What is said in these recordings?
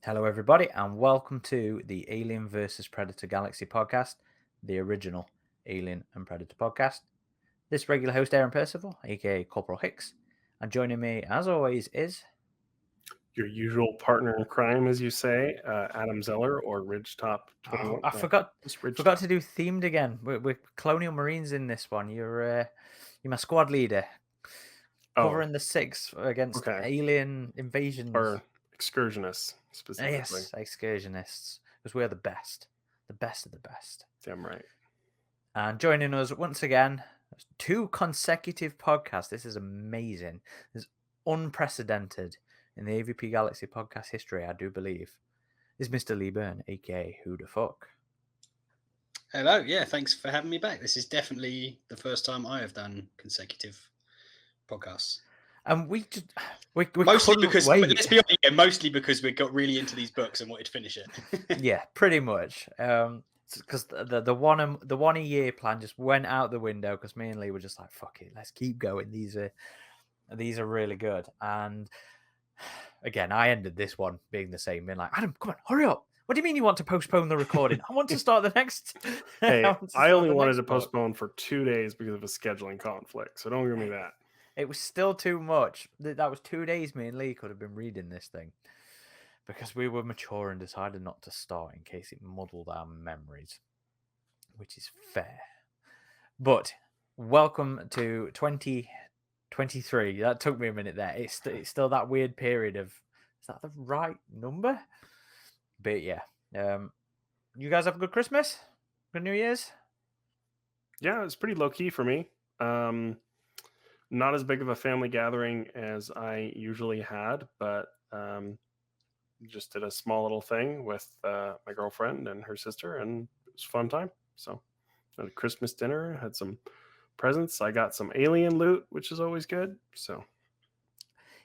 Hello, everybody, and welcome to the Alien vs. Predator Galaxy podcast, the original Alien and Predator podcast. This regular host, Aaron Percival, aka Corporal Hicks, and joining me, as always, is your usual partner in crime, as you say, Adam Zeller or RidgeTop 21. I forgot RidgeTop. to do themed again. We're Colonial Marines in this one. You're my squad leader, covering the six against alien invasions or excursionists specifically. Yes, excursionists, because we're the best of the best. Damn right. And joining us once again, 2 consecutive podcasts. This is amazing. This is unprecedented in the AvP Galaxy podcast history, I do believe. Is Mr. Leigh Burne, aka HuDaFuk. Hello, yeah, thanks for having me back. This is definitely the first time I have done consecutive podcasts. And we mostly because let's be honest, mostly because we got really into these books and wanted to finish it. Yeah, pretty much. Because the one a year plan just went out the window because me and Leigh were just like, fuck it, let's keep going. These are really good. And again, I ended this one being the same, being like, Adam, come on, hurry up. What do you mean you want to postpone the recording? I want to start the next. Hey, I only wanted to postpone for 2 days because of a scheduling conflict, so don't give me that. It was still too much. That was 2 days me and Leigh could have been reading this thing. Because we were mature and decided not to start in case it muddled our memories. Which is fair. But welcome to 2023. That took me a minute there. It's still that weird period of, is that the right number? But yeah. You guys have a good Christmas? Good New Year's? Yeah, it's pretty low-key for me. Not as big of a family gathering as I usually had, but just did a small little thing with my girlfriend and her sister, and it was a fun time. So had a Christmas dinner, had some presents. I got some alien loot, which is always good. So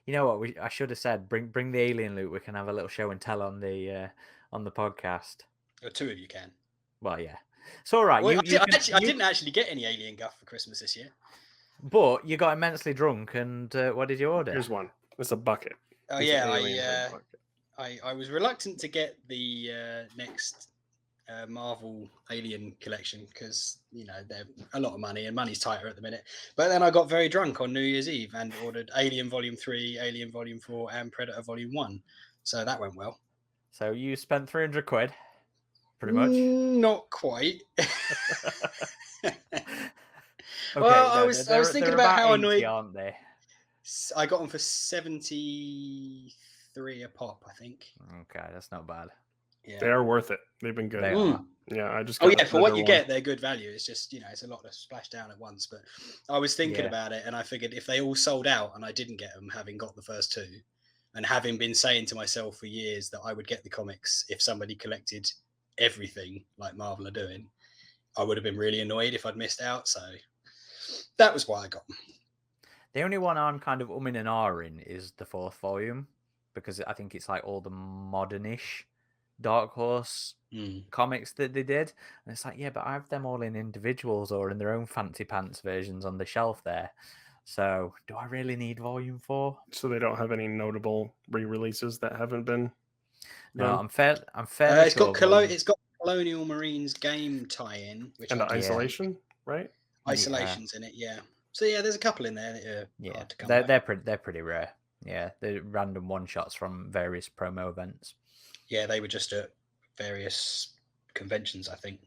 you know what? I should have said, bring the alien loot. We can have a little show and tell on the podcast. Or 2 of you can. Well, yeah, it's all right. Well, I didn't actually get any alien guff for Christmas this year. But you got immensely drunk, and what did you order? Here's one. It's a bucket. Oh it's yeah, I was reluctant to get the next Marvel Alien collection because they're a lot of money and money's tighter at the minute. But then I got very drunk on New Year's Eve and ordered Alien Volume 3, Alien Volume 4, and Predator Volume 1. So that went well. So you spent 300 quid, pretty much. Not quite. Okay, well, I was thinking about how 80, annoyed. Aren't they? I got them for 73 a pop, I think. Okay, that's not bad. Yeah, they are worth it. They've been good. They are. Yeah, I just. For what you get, they're good value. It's just it's a lot to splash down at once. But I was thinking about it, and I figured if they all sold out and I didn't get them, having got the first 2, and having been saying to myself for years that I would get the comics if somebody collected everything like Marvel are doing, I would have been really annoyed if I'd missed out. So that was why I got them. The only one I'm kind of umming and ahhing is the 4th volume, because I think it's like all the modernish Dark Horse comics that they did. And it's like, yeah, but I have them all in individuals or in their own fancy pants versions on the shelf there. So do I really need volume 4? So they don't have any notable re-releases that haven't been. No, I'm fair. It's got Colonial Marines game tie-in, which and Isolation, right? Isolation's in it, yeah. So yeah, there's a couple in there that are hard to come by. They're pretty rare. Yeah, they're random one-shots from various promo events. Yeah, they were just at various conventions, I think.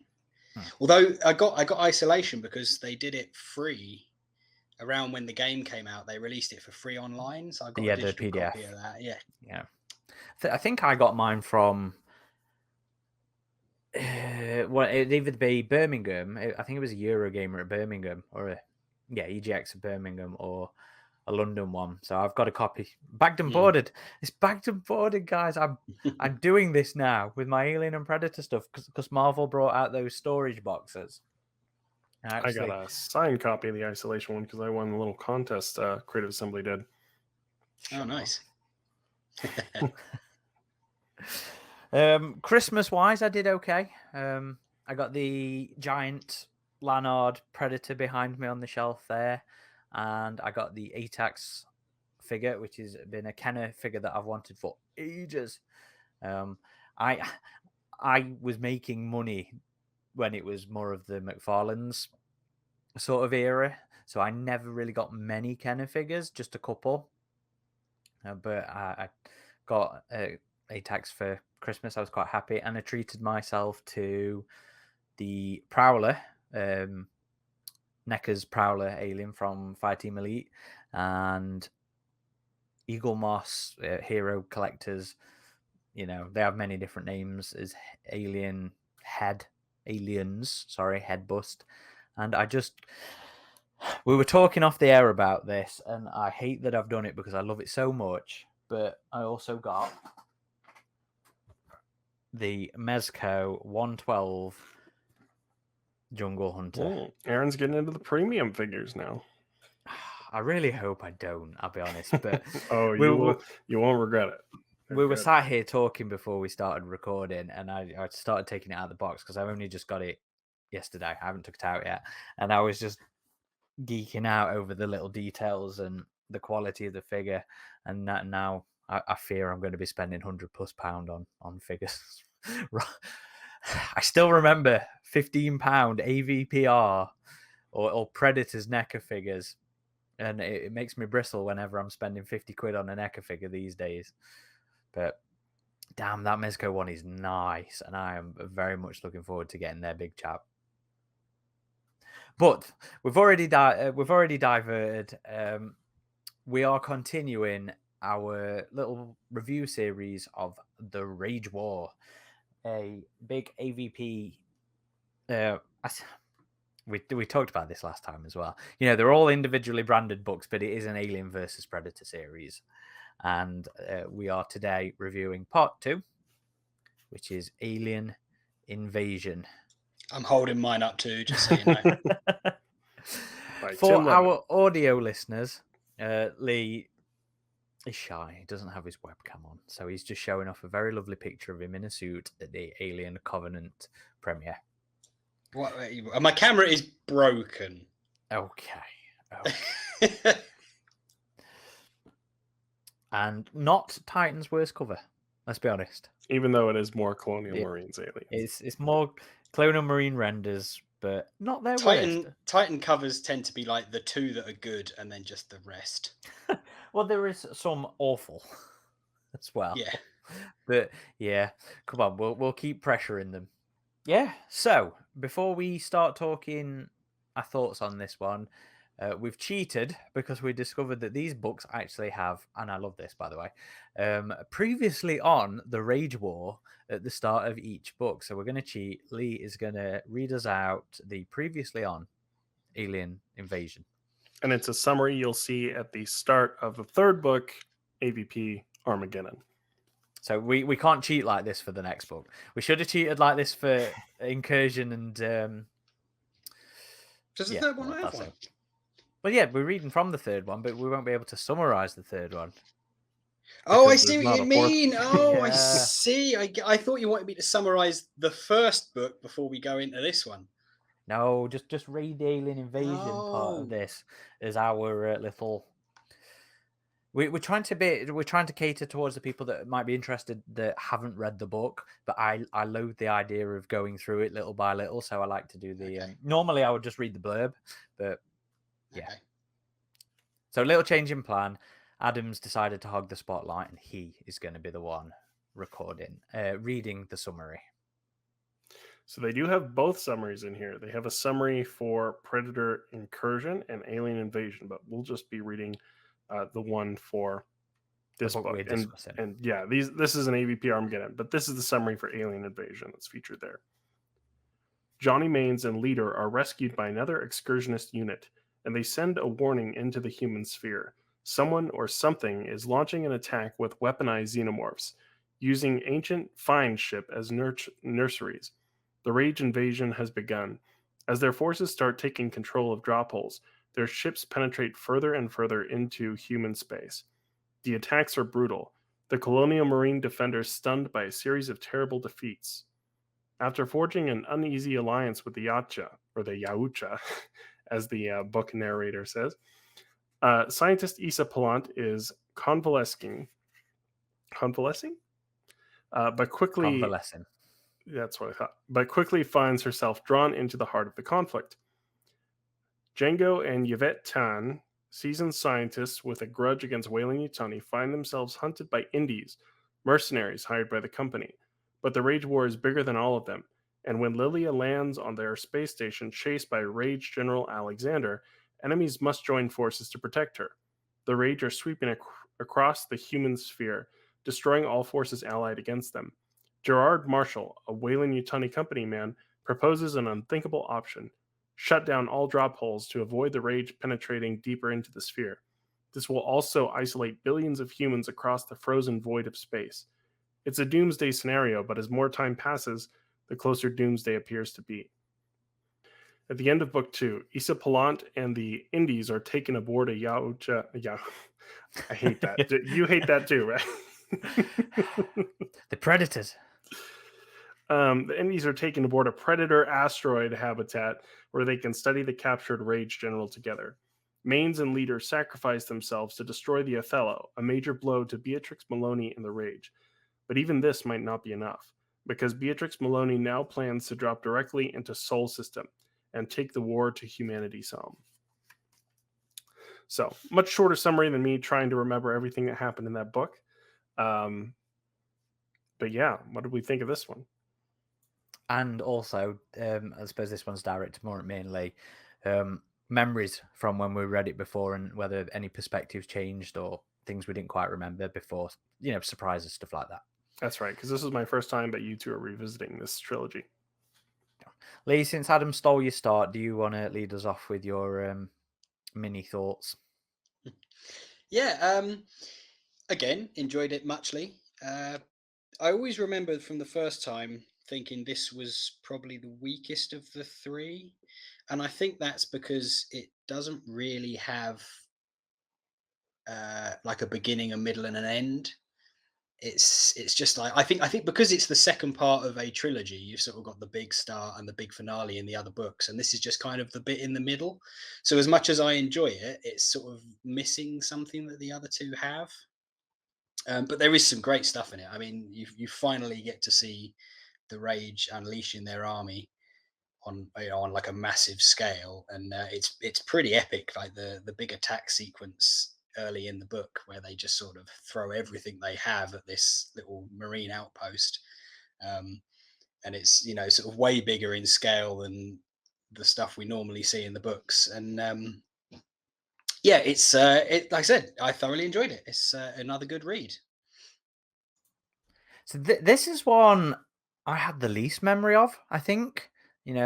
Although I got Isolation because they did it free around when the game came out. They released it for free online, so I got a digital copy of that. Yeah. I think I got mine from. Well, it'd either be Birmingham. I think it was a Eurogamer at Birmingham, or EGX at Birmingham, or a London one. So I've got a copy, bagged and boarded. It's bagged and boarded, guys. I'm doing this now with my Alien and Predator stuff because Marvel brought out those storage boxes. I got a signed copy of the Isolation one because I won the little contest Creative Assembly did. Oh, nice. Christmas wise, I did okay. I got the giant Lanard Predator behind me on the shelf there, and I got the ATAX figure, which has been a Kenner figure that I've wanted for ages. I was making money when it was more of the McFarlane's sort of era, so I never really got many Kenner figures, just a couple. But I got a tax for Christmas. I was quite happy, and I treated myself to the Prowler, NECA's Prowler alien from Fireteam Elite, and Eagle Moss Hero Collectors. You know, they have many different names as aliens, head bust. And we were talking off the air about this, and I hate that I've done it because I love it so much. But I also got the Mezco 112 Jungle Hunter. Aaron's getting into the premium figures now. I really hope I don't, I'll be honest. But you won't regret it. We were sat here talking before we started recording, and I started taking it out of the box because I've only just got it yesterday. I haven't took it out yet. And I was just geeking out over the little details and the quality of the figure. And now I fear I'm going to be spending £100+ on figures. I still remember £15 AVPR or Predator's NECA figures. And it makes me bristle whenever I'm spending 50 quid on a NECA figure these days. But damn, that Mezco one is nice, and I am very much looking forward to getting their big chap. But we've already diverted. We are continuing our little review series of the Rage War, a big AvP. We talked about this last time as well. You know, they're all individually branded books, but it is an Alien versus Predator series. And we are today reviewing part 2, which is Alien Invasion. I'm holding mine up too, just so you know. For our audio listeners, Leigh is shy. He doesn't have his webcam on, so he's just showing off a very lovely picture of him in a suit at the Alien Covenant premiere. What? My camera is broken. Okay. And not Titan's worst cover. Let's be honest. Even though it is more Colonial Marines aliens. It's more Colonial Marine renders, but not their worst. Titan covers tend to be like the 2 that are good and then just the rest. Well, there is some awful as well. Yeah. But yeah, come on, we'll keep pressuring them. Yeah, so before we start talking our thoughts on this one, we've cheated because we discovered that these books actually have, and I love this, by the way, previously on the Rage War at the start of each book. So we're going to cheat. Leigh is going to read us out the previously on Alien Invasion. And it's a summary you'll see at the start of the 3rd book, AvP Armageddon. So we can't cheat like this for the next book. We should have cheated like this for Incursion and... Does the 3rd one have one? Well, yeah, we're reading from the 3rd one, but we won't be able to summarize the 3rd one. Oh, I see what you mean. Oh, Yeah. I see. I thought you wanted me to summarize the 1st book before we go into this one. No, just read the Alien Invasion part of this as our little... We're trying to cater towards the people that might be interested that haven't read the book, but I loathe the idea of going through it little by little, so I like to do the... normally, I would just read the blurb, but... Yeah. Okay. So a little change in plan. Adam's decided to hog the spotlight, and he is going to be the one reading the summary. So they do have both summaries in here. They have a summary for Predator Incursion and Alien Invasion, but we'll just be reading the one for this book. And yeah, this is an AvP Armageddon, but this is the summary for Alien Invasion that's featured there. Johnny Maines and Leader are rescued by another excursionist unit, and they send a warning into the human sphere. Someone or something is launching an attack with weaponized xenomorphs, using ancient find ship as nurseries. The Rage Invasion has begun. As their forces start taking control of drop holes, their ships penetrate further and further into human space. The attacks are brutal. The Colonial Marine defenders stunned by a series of terrible defeats. After forging an uneasy alliance with the Yautja, or the Yautja, as the book narrator says, scientist Issa Palant is convalescing but quickly Convalescing. that's what I thought. But quickly finds herself drawn into the heart of the conflict. Django and Yvette Tan, seasoned scientists with a grudge against Weyland-Yutani, find themselves hunted by Indies, mercenaries hired by the company. But the Rage War is bigger than all of them, and when Lilia lands on their space station chased by Rage General Alexander, enemies must join forces to protect her. The Rage are sweeping across the human sphere, destroying all forces allied against them. Gerard Marshall, a Weyland-Yutani company man, proposes an unthinkable option: shut down all drop holes to avoid the Rage penetrating deeper into the sphere. This will also isolate billions of humans across the frozen void of space. It's a doomsday scenario, but as more time passes, the closer doomsday appears to be. At the end of book 2, Issa Palant and the Indies are taken aboard a Yaocha. I hate that. You hate that too, right? The Predators. The Indies are taken aboard a predator asteroid habitat where they can study the captured Rage General together. Mains and leaders sacrifice themselves to destroy the Othello, a major blow to Beatrix Maloney and the Rage. But even this might not be enough, because Beatrix Maloney now plans to drop directly into Sol System and take the war to humanity's home. So, much shorter summary than me trying to remember everything that happened in that book. But yeah, what did we think of this one? And also, I suppose this one's directed more at me and Leigh. Memories from when we read it before, and whether any perspectives changed or things we didn't quite remember before, surprises, stuff like that. That's right, because this is my first time that you two are revisiting this trilogy. Leigh, since Adam stole your start, do you want to lead us off with your mini thoughts? Yeah, again, enjoyed it muchly. I always remembered from the first time thinking this was probably the weakest of the three. And I think that's because it doesn't really have like a beginning, a middle, and an end. It's just like I think because it's the second part of a trilogy, you've sort of got the big start and the big finale in the other books, and this is just kind of the bit in the middle. So as much as I enjoy it, it's sort of missing something that the other two have. But there is some great stuff in it. I mean, you finally get to see the Rage unleashing their army on on like a massive scale, and it's pretty epic. Like the big attack sequence early in the book, where they just sort of throw everything they have at this little marine outpost, and it's sort of way bigger in scale than the stuff we normally see in the books. And yeah, it's like I said, I thoroughly enjoyed it. It's another good read. So this is one I had the least memory of, I think. And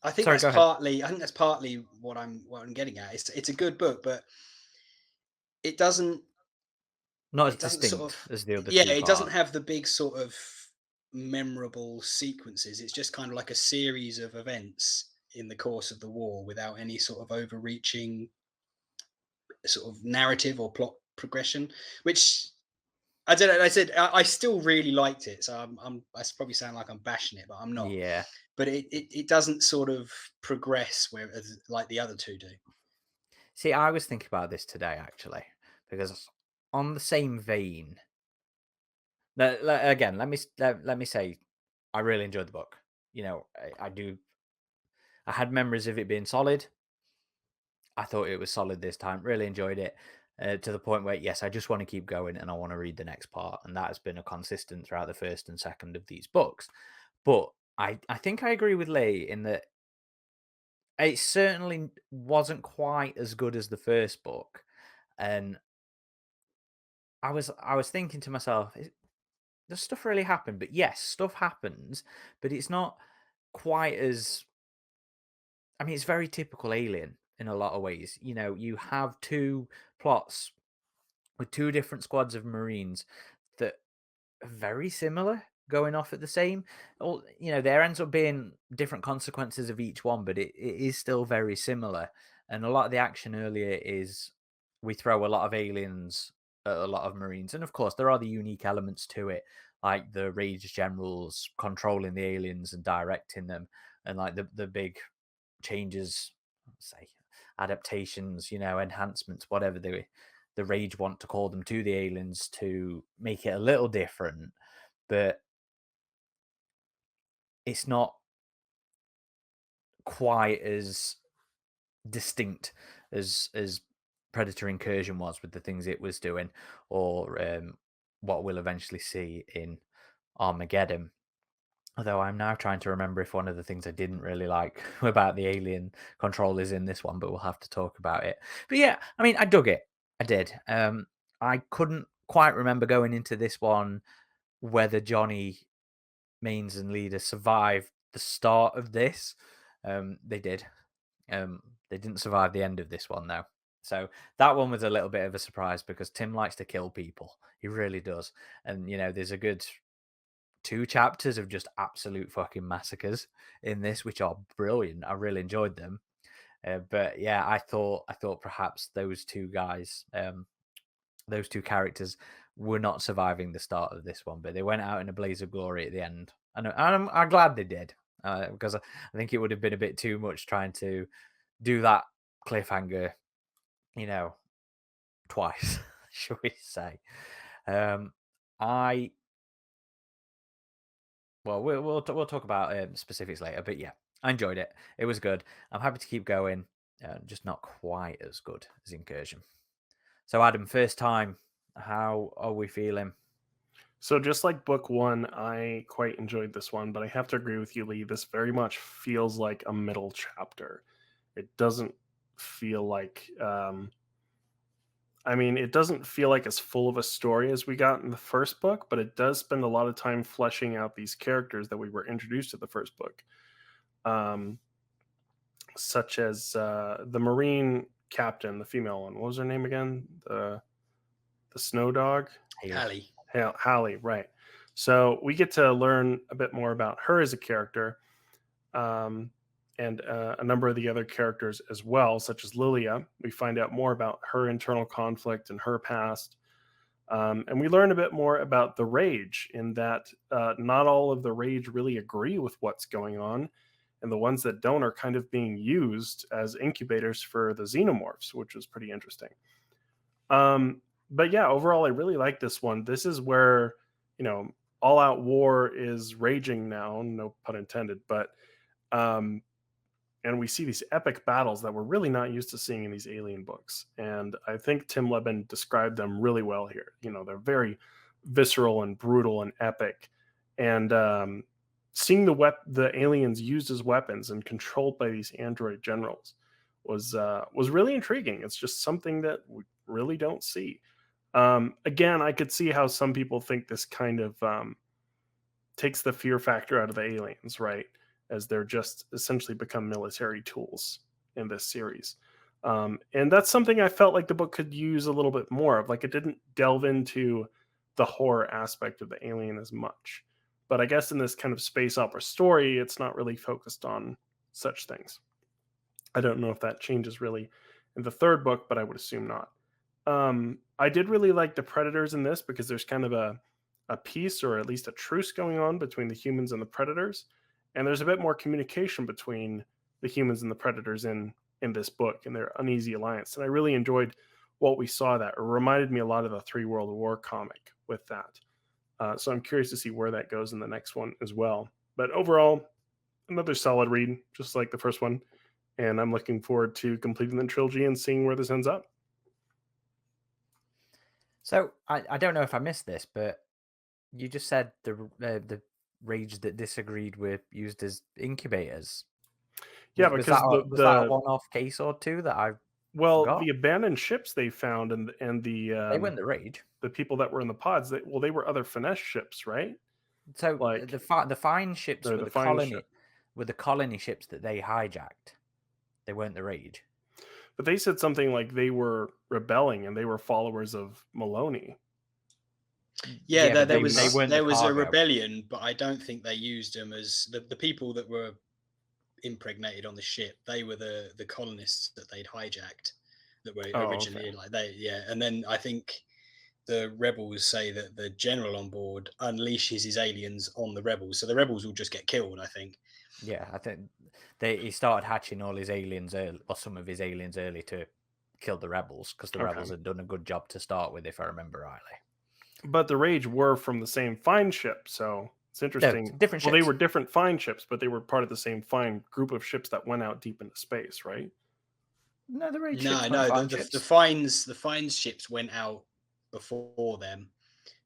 I think Sorry, that's go ahead. partly. I think that's partly what I'm getting at. It's a good book, but it doesn't. Not as It doesn't sort distinct of. as the other Yeah, two it doesn't parts. have the big sort of memorable sequences. It's just kind of like a series of events in the course of the war without any sort of overreaching sort of narrative or plot progression. Which I don't know. I said I still really liked it, so I probably sound like I'm bashing it, but I'm not. Yeah. But it doesn't sort of progress where like the other two do. See, I was thinking about this today, actually, because on the same vein, again, let me say, I really enjoyed the book. I do. I had memories of it being solid. I thought it was solid this time. Really enjoyed it, to the point where, yes, I just want to keep going and I want to read the next part. And that has been a consistent throughout the first and second of these books. But I think I agree with Leigh in that it certainly wasn't quite as good as the first book. And I was thinking to myself, does stuff really happen? But yes, stuff happens, but it's not quite as. I mean, it's very typical Alien in a lot of ways. You have two plots with two different squads of Marines that are very similar going off at the same. Or, there ends up being different consequences of each one, but it is still very similar. And a lot of the action earlier is we throw a lot of aliens at a lot of Marines. And of course, there are the unique elements to it, like the Rage generals controlling the aliens and directing them, and like the big changes, say adaptations, enhancements, whatever the Rage want to call them to the aliens to make it a little different, but it's not quite as distinct as Predator Incursion was with the things it was doing, or what we'll eventually see in Armageddon. Although I'm now trying to remember if one of the things I didn't really like about the alien control is in this one, but we'll have to talk about it. But yeah, I mean, I dug it. I did. I couldn't quite remember going into this one whether Johnny, Mains, and Leader survived the start of this. They did. They didn't survive the end of this one, though. So that one was a little bit of a surprise because Tim likes to kill people. He really does. And, you know, there's a good 2 chapters of just absolute fucking massacres in this, which are brilliant. I really enjoyed them. But yeah, I thought perhaps those 2 guys, those 2 characters were not surviving the start of this one, but they went out in a blaze of glory at the end. And I'm glad they did, because I think it would have been a bit too much trying to do that cliffhanger, you know, twice, shall we say. We'll talk about specifics later, but yeah, I enjoyed it. It was good. I'm happy to keep going, just not quite as good as Incursion. So, Adam, first time, how are we feeling? So just like book 1, I quite enjoyed this one, but I have to agree with you, Lee. This very much feels like a middle chapter. It doesn't feel like it doesn't feel like as full of a story as we got in the first book, but it does spend a lot of time fleshing out these characters that we were introduced to the first book, such as the Marine captain, the female one. What was her name again? The snow dog? Hallie. Hallie, right. So we get to learn a bit more about her as a character, and a number of the other characters as well, such as Lilia. We find out more about her internal conflict and her past. And we learn a bit more about the Rage, in that not all of the Rage really agree with what's going on. And the ones that don't are kind of being used as incubators for the xenomorphs, which was pretty interesting. But yeah, overall, I really like this one. This is where, all out war is raging now, no pun intended, but and we see these epic battles that we're really not used to seeing in these alien books. And I think Tim Lebbon described them really well here. They're very visceral and brutal and epic. And seeing the aliens used as weapons and controlled by these android generals was really intriguing. It's just something that we really don't see. Again, I could see how some people think this kind of takes the fear factor out of the aliens, right? As they're just essentially become military tools in this series. And that's something I felt like the book could use a little bit more of. Like, it didn't delve into the horror aspect of the alien as much. But I guess in this kind of space opera story, it's not really focused on such things. I don't know if that changes really in the third book, but I would assume not. I did really like the Predators in this because there's kind of a peace, or at least a truce, going on between the humans and the Predators. And there's a bit more communication between the humans and the Predators in this book and their uneasy alliance. And I really enjoyed what we saw. That it reminded me a lot of the 3 World War comic with that. So I'm curious to see where that goes in the next one as well. But overall, another solid read, just like the first one. And I'm looking forward to completing the trilogy and seeing where this ends up. So I don't know if I missed this, but you just said the Rage that disagreed were used as incubators. Yeah, was because that a one-off case or two that I forgot? The abandoned ships they found, and they weren't the Rage. The people that were in the pods, they were other finesse ships, right? So Like the fine ships were the colony ships that they hijacked. They weren't the Rage. But they said something like they were rebelling and they were followers of Maloney. Yeah, there was a rebellion, but I don't think they used them as the people that were impregnated on the ship. They were the colonists that they'd hijacked, that were originally and then I think the rebels say that the general on board unleashes his aliens on the rebels, so the rebels will just get killed, I think. Yeah, I think he started hatching all his aliens early, or some of his aliens early to killed the rebels, because the rebels had done a good job to start with, if I remember rightly. But the Rage were from the same fine ship, so it's interesting. No, different Well, they ships. were different fine ships, but they were part of the same fine group of ships that went out deep into space, right? No, the Rage No, ships no, weren't fine the ships. Fines ships went out before them.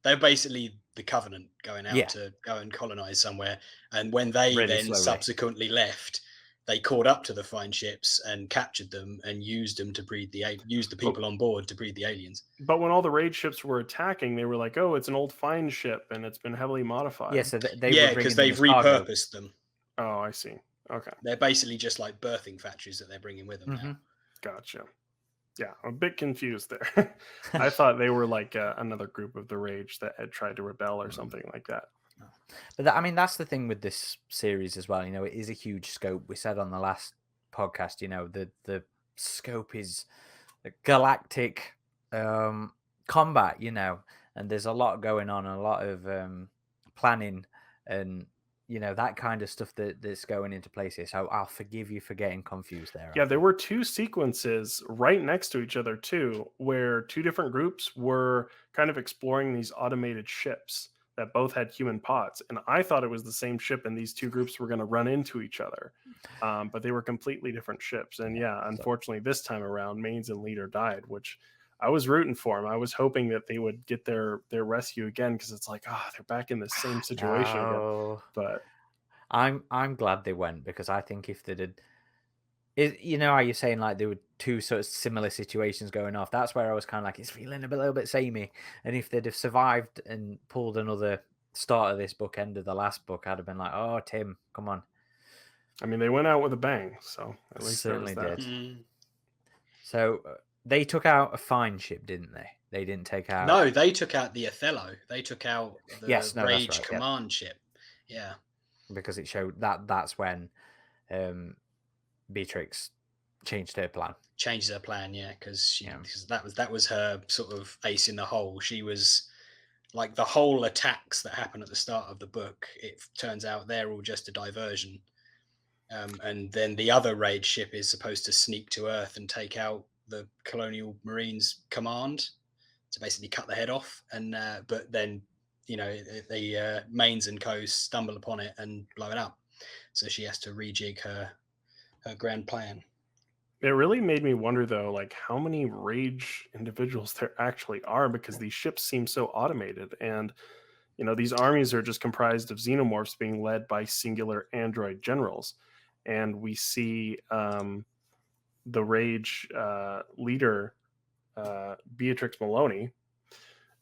They're basically the Covenant going out to go and colonize somewhere. And when they Really then slowly. subsequently left, they caught up to the fine ships and captured them and used them to breed used the people on board to breed the aliens. But when all the Rage ships were attacking, they were like, "Oh, it's an old fine ship, and it's been heavily modified." Yeah, so they Yeah, were because bringing they've them as cargo. repurposed them. Oh, I see. Okay, They're basically just like birthing factories that they're bringing with them now. gotcha. Yeah, I'm a bit confused there. I thought they were like another group of the Rage that had tried to rebel or something like that. But I mean, that's the thing with this series as well. You know, it is a huge scope. We said on the last podcast, you know, the scope is galactic combat, you know, and there's a lot going on, a lot of planning, and you know, that kind of stuff that's going into place here. So I'll forgive you for getting confused there. Yeah, there were two sequences right next to each other too, where two different groups were kind of exploring these automated ships that both had human pods. And I thought it was the same ship and these two groups were going to run into each other. But they were completely different ships. And yeah, unfortunately, this time around, Mains and Leader died, which I was rooting for them. I was hoping that they would get their rescue again, because it's like, they're back in the same situation again. But I'm glad they went, because I think if they did, you know how you're saying like there were two sort of similar situations going off, that's where I was kind of like, it's feeling a little bit samey. And if they'd have survived and pulled another start of this book, end of the last book, I'd have been like, oh, Tim, come on. I mean, they went out with a bang, so at least certainly that. did. So they took out a fine ship, didn't they? They didn't take out. No, they took out the Othello. They took out the Rage right, command ship. Yeah, because it showed that's when Beatrix changed her plan. Changed her plan, yeah, because that was her sort of ace in the hole. She was like, the whole attacks that happen at the start of the book, it turns out they're all just a diversion. And then the other Rage ship is supposed to sneak to Earth and take out the Colonial Marines command, to basically cut the head off. And but then, you know, the Mains and Co stumble upon it and blow it up. So she has to rejig her grand plan. It really made me wonder, though, like how many Rage individuals there actually are, because these ships seem so automated. And, you know, these armies are just comprised of xenomorphs being led by singular android generals. And we see the Rage leader, Beatrix Maloney,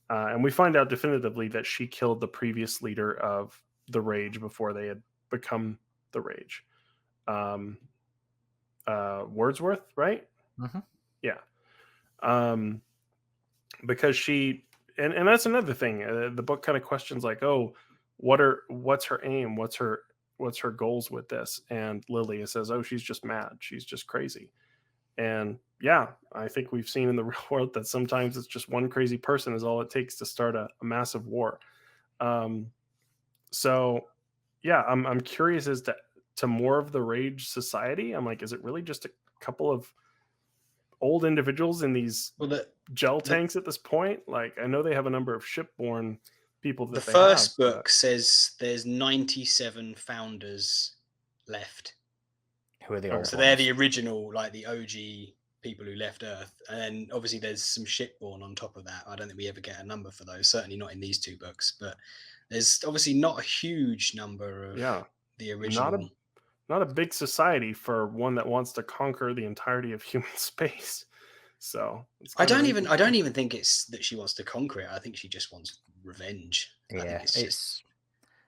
and we find out definitively that she killed the previous leader of the Rage before they had become the Rage. Wordsworth, right? Yeah. Because she, and that's another thing. The book kind of questions like, oh, what's her aim? What's her goals with this? And Lily says, oh, she's just mad. She's just crazy. And yeah, I think we've seen in the real world that sometimes it's just one crazy person is all it takes to start a massive war. So yeah, I'm curious as to more of the Rage society. I'm like, is it really just a couple of old individuals in these gel tanks at this point? Like, I know they have a number of shipborne people that the first book says there's 97 founders left. Who are the old so ones? They're the original, like the OG people who left Earth. And then obviously there's some shipborne on top of that. I don't think we ever get a number for those, certainly not in these two books, but there's obviously not a huge number of the original. Not a big society for one that wants to conquer the entirety of human space. So I don't even think it's that she wants to conquer it. I think she just wants revenge. Yeah, I think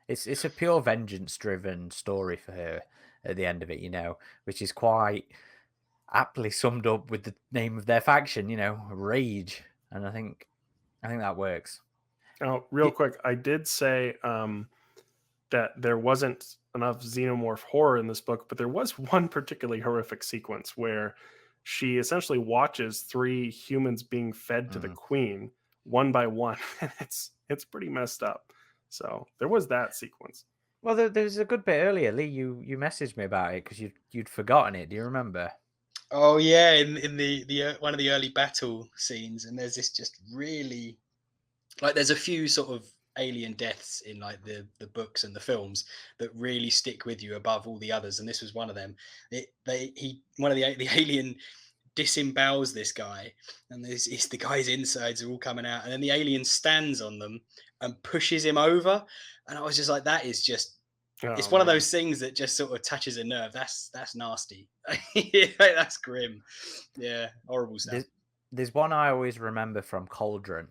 it's a pure vengeance driven story for her at the end of it, you know, which is quite aptly summed up with the name of their faction, you know, Rage. And I think that works. Now, real quick, I did say that there wasn't enough xenomorph horror in this book, but there was one particularly horrific sequence where she essentially watches 3 humans being fed to the queen one by one. And it's pretty messed up. So there was that sequence. Well, there's a good bit earlier, Lee. You messaged me about it because you'd forgotten it. Do you remember? Oh yeah, in the one of the early battle scenes, and there's this just really like there's a few sort of alien deaths in like the books and the films that really stick with you above all the others, and this was one of them. One of the alien disembowels this guy, and it's the guy's insides are all coming out, and then the alien stands on them and pushes him over, and I was just like, that is just it's Oh one of man. those things that just sort of touches a nerve. That's nasty. Yeah, that's grim. Yeah, horrible stuff. There's one I always remember from Cauldron,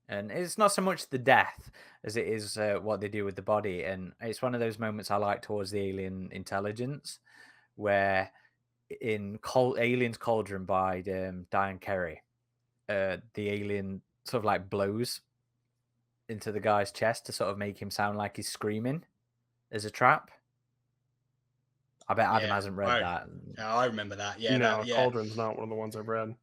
and it's not so much the death as it is what they do with the body, and it's one of those moments I like towards the alien intelligence, where in Aliens Cauldron by Diane Kerry, the alien sort of like blows into the guy's chest to sort of make him sound like he's screaming as a trap. I bet Adam hasn't read that. I remember that. Yeah, no, Cauldron's not one of the ones I've read.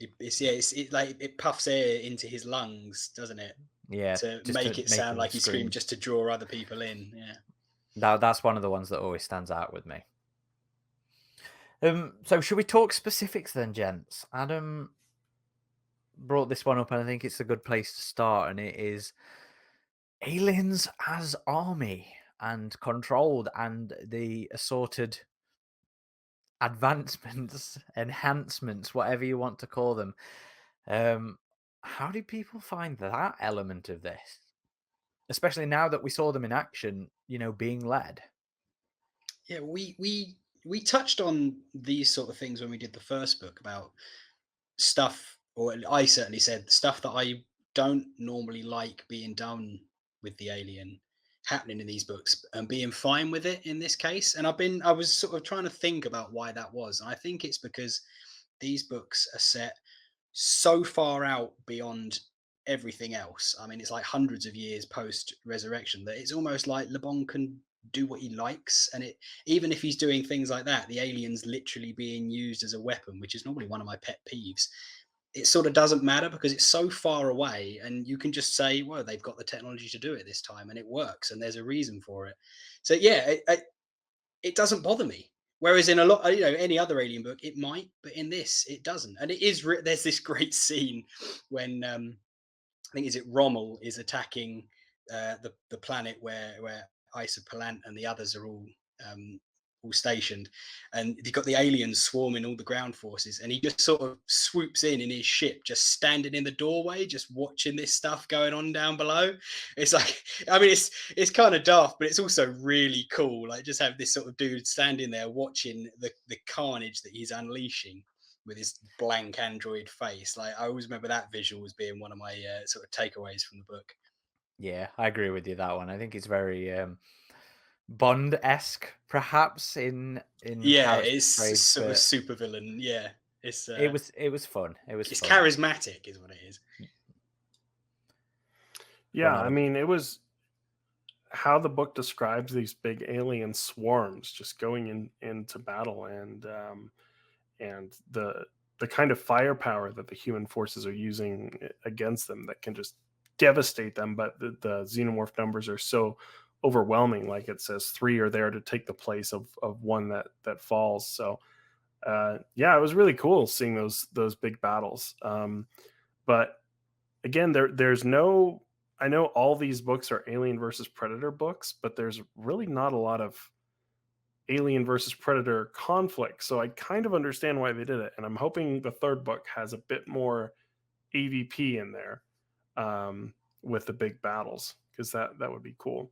It like it puffs air into his lungs, doesn't it? Yeah, to make it sound like he's screaming, just to draw other people in. Yeah, that's one of the ones that always stands out with me. So should we talk specifics then, gents? Adam brought this one up, and I think it's a good place to start, and it is aliens as army and controlled, and the assorted advancements, enhancements, whatever you want to call them. How do people find that element of this? Especially now that we saw them in action, being led. Yeah, we touched on these sort of things when we did the first book about stuff, or I certainly said stuff that I don't normally like being done with the alien happening in these books and being fine with it in this case. And I was sort of trying to think about why that was. And I think it's because these books are set so far out beyond everything else. I mean, it's like hundreds of years post resurrection that it's almost like Lebbon can do what he likes, and it even if he's doing things like that, the alien's literally being used as a weapon, which is normally one of my pet peeves. It sort of doesn't matter because it's so far away, and you can just say, well, they've got the technology to do it this time and it works and there's a reason for it. So yeah, it doesn't bother me. Whereas in a lot, any other alien book, it might, but in this, it doesn't. And it is. There's this great scene when I think is it Rommel is attacking the planet where Isa Palant and the others are all stationed, and you've got the aliens swarming all the ground forces, and he just sort of swoops in his ship, just standing in the doorway, just watching this stuff going on down below. It's like, I mean, it's kind of daft, but it's also really cool. Like, just have this sort of dude standing there watching the carnage that he's unleashing with his blank android face. Like, I always remember that visual as being one of my sort of takeaways from the book. Yeah, I agree with you that one. I think it's very Bond-esque, perhaps in yeah, how it's sort of but super villain. Yeah, it's it was fun. It's fun. charismatic, is what it is. Yeah, I mean, it was how the book describes these big alien swarms just going into battle, and the kind of firepower that the human forces are using against them that can just devastate them. But the xenomorph numbers are so overwhelming. Like it says, 3 are there to take the place of one that falls. So yeah, it was really cool seeing those big battles. But again, there's no. I know all these books are Alien versus Predator books, but there's really not a lot of Alien versus Predator conflict. So I kind of understand why they did it, and I'm hoping the third book has a bit more AvP in there with the big battles, because that would be cool.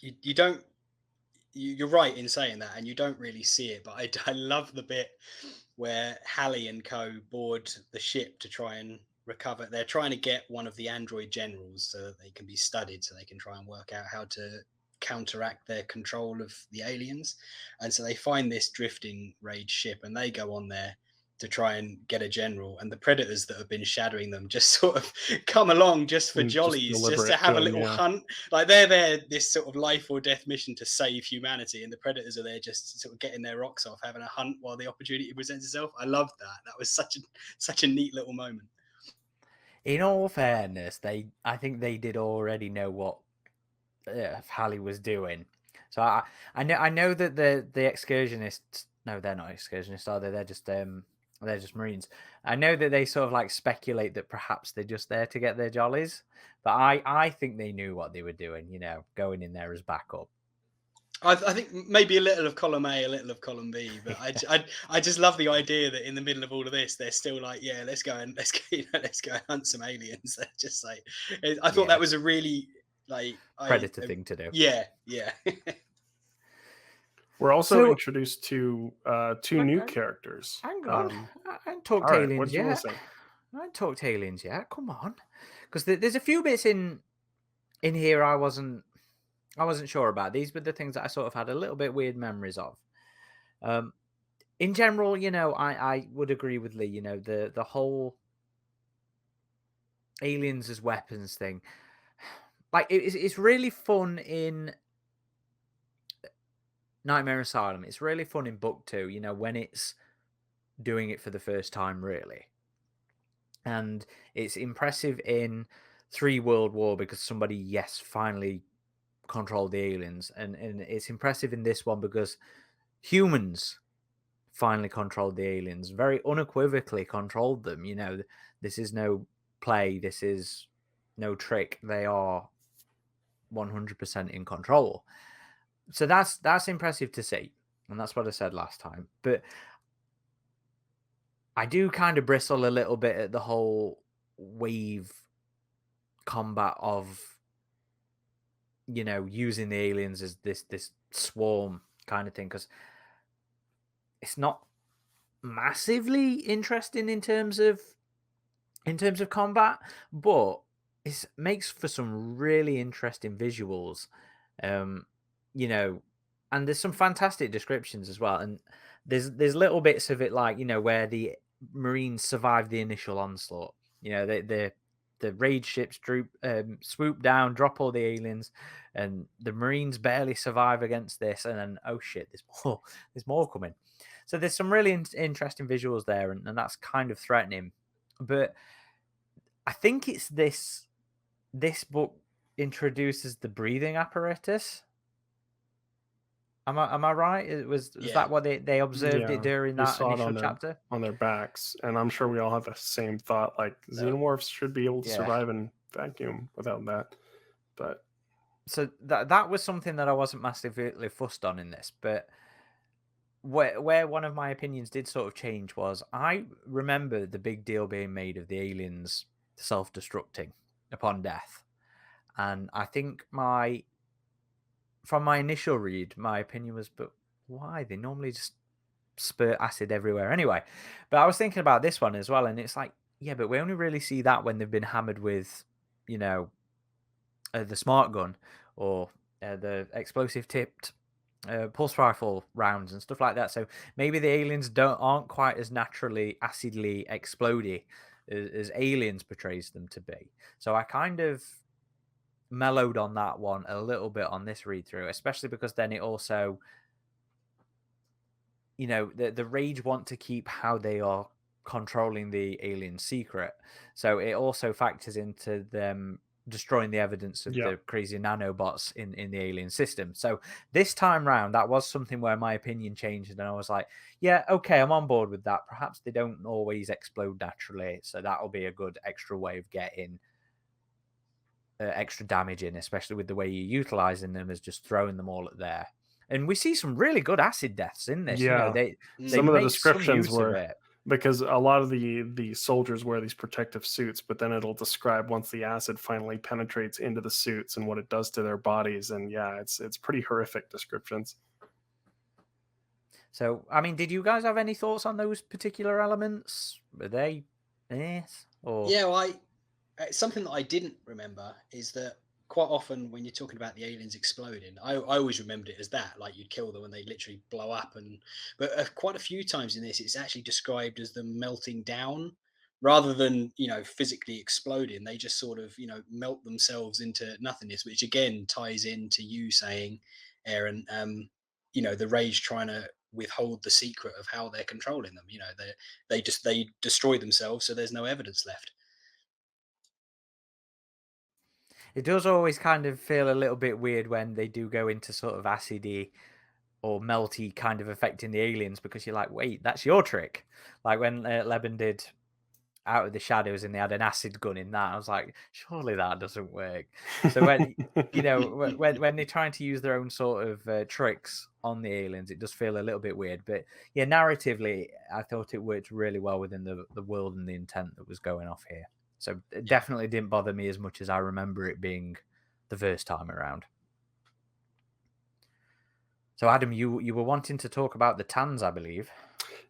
You don't. You're right in saying that, and you don't really see it. But I love the bit where Halley and co board the ship to try and recover. They're trying to get one of the android generals so that they can be studied, so they can try and work out how to counteract their control of the aliens. And so they find this drifting rage ship, and they go on there to try and get a general, and the predators that have been shadowing them just sort of come along just for jollies, just to have a little hunt. Like, they're there, this sort of life or death mission to save humanity, and the predators are there just sort of getting their rocks off, having a hunt while the opportunity presents itself. I loved that. That was such a neat little moment. In all fairness, I think they did already know what Halley was doing. So I know that the excursionists No, they're not excursionists, are they? They're just Marines. I know that they sort of like speculate that perhaps they're just there to get their jollies, but I think they knew what they were doing. Going in there as backup. I think maybe a little of column A, a little of column B, but I just love the idea that in the middle of all of this, they're still like, yeah, let's go and hunt some aliens. They're just like, I thought that was a really Predator thing to do. Yeah. We're also introduced to two new characters. Hang on, I ain't talked aliens yet. I ain't talked aliens yet. Come on, because there's a few bits in here I wasn't sure about. These were the things that I sort of had a little bit weird memories of. In general, I would agree with Leigh. The whole aliens as weapons thing, like it's really fun in Nightmare Asylum. It's really fun in book 2. When it's doing it for the first time, really, and it's impressive in 3 World War because somebody finally controlled the aliens, and it's impressive in this one because humans finally controlled the aliens, very unequivocally controlled them. This is no play, this is no trick. They are 100% in control. So that's impressive to see, and that's what I said last time. But I do kind of bristle a little bit at the whole wave combat of using the aliens as this swarm kind of thing, because it's not massively interesting in terms of combat, but it makes for some really interesting visuals, and there's some fantastic descriptions as well, and there's little bits of it like where the Marines survive the initial onslaught. The raid ships swoop down, drop all the aliens, and the Marines barely survive against this. And then, oh shit, there's more coming. So there's some really interesting visuals there, and that's kind of threatening. But I think it's this book introduces the breathing apparatus. Am I right? Was that what they observed it during that initial chapter? On their backs, and I'm sure we all have the same thought. Like xenomorphs should be able to survive in vacuum without that. But so that was something that I wasn't massively fussed on in this. But where one of my opinions did sort of change was I remember the big deal being made of the aliens self-destructing upon death, and I think from my initial read, my opinion was, but why? They normally just spurt acid everywhere anyway. But I was thinking about this one as well, and it's like, yeah, but we only really see that when they've been hammered with, the smart gun or the explosive tipped pulse rifle rounds and stuff like that. So maybe the aliens aren't quite as naturally acidly explodey as Aliens portrays them to be. So I kind of mellowed on that one a little bit on this read through, especially because then it also, the rage want to keep how they are controlling the alien secret. So it also factors into them destroying the evidence of the crazy nanobots in the alien system. So this time round, that was something where my opinion changed, and I was like, yeah, okay, I'm on board with that. Perhaps they don't always explode naturally, so that'll be a good extra way of getting extra damage in, especially with the way you're utilizing them as just throwing them all at there. And we see some really good acid deaths in this. They some of the descriptions were, because a lot of the soldiers wear these protective suits, but then it'll describe once the acid finally penetrates into the suits and what it does to their bodies. And it's pretty horrific descriptions. So, I mean, did you guys have any thoughts on those particular elements? Were they or something that I didn't remember is that quite often when you're talking about the aliens exploding, I always remembered it as that, like you'd kill them and they literally blow up. But quite a few times in this, it's actually described as them melting down rather than, physically exploding. They just sort of, melt themselves into nothingness, which again ties into you saying, Aaron, the rage trying to withhold the secret of how they're controlling them. They destroy themselves, so there's no evidence left. It does always kind of feel a little bit weird when they do go into sort of acidy or melty kind of affecting the aliens, because you're like, wait, that's your trick. Like when Lebbon did Out of the Shadows and they had an acid gun in that, I was like, surely that doesn't work. So when when they're trying to use their own sort of tricks on the aliens, it does feel a little bit weird. But yeah, narratively, I thought it worked really well within the world and the intent that was going off here. So it definitely didn't bother me as much as I remember it being the first time around. So Adam, you were wanting to talk about the Tans, I believe.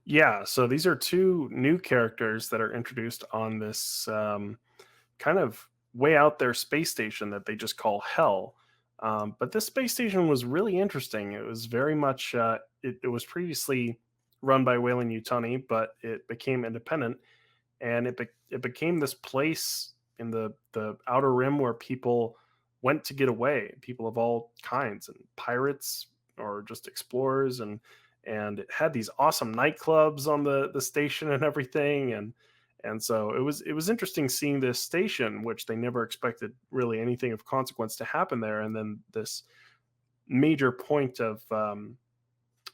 Yeah, so these are two new characters that are introduced on this kind of way out there space station that they just call Hell. But this space station was really interesting. It was very much, it was previously run by Weyland-Yutani, but it became independent. And it became this place in the outer rim where people went to get away, people of all kinds, and pirates or just explorers, and it had these awesome nightclubs on the station and everything, and so it was interesting seeing this station, which they never expected really anything of consequence to happen there, and then this major point of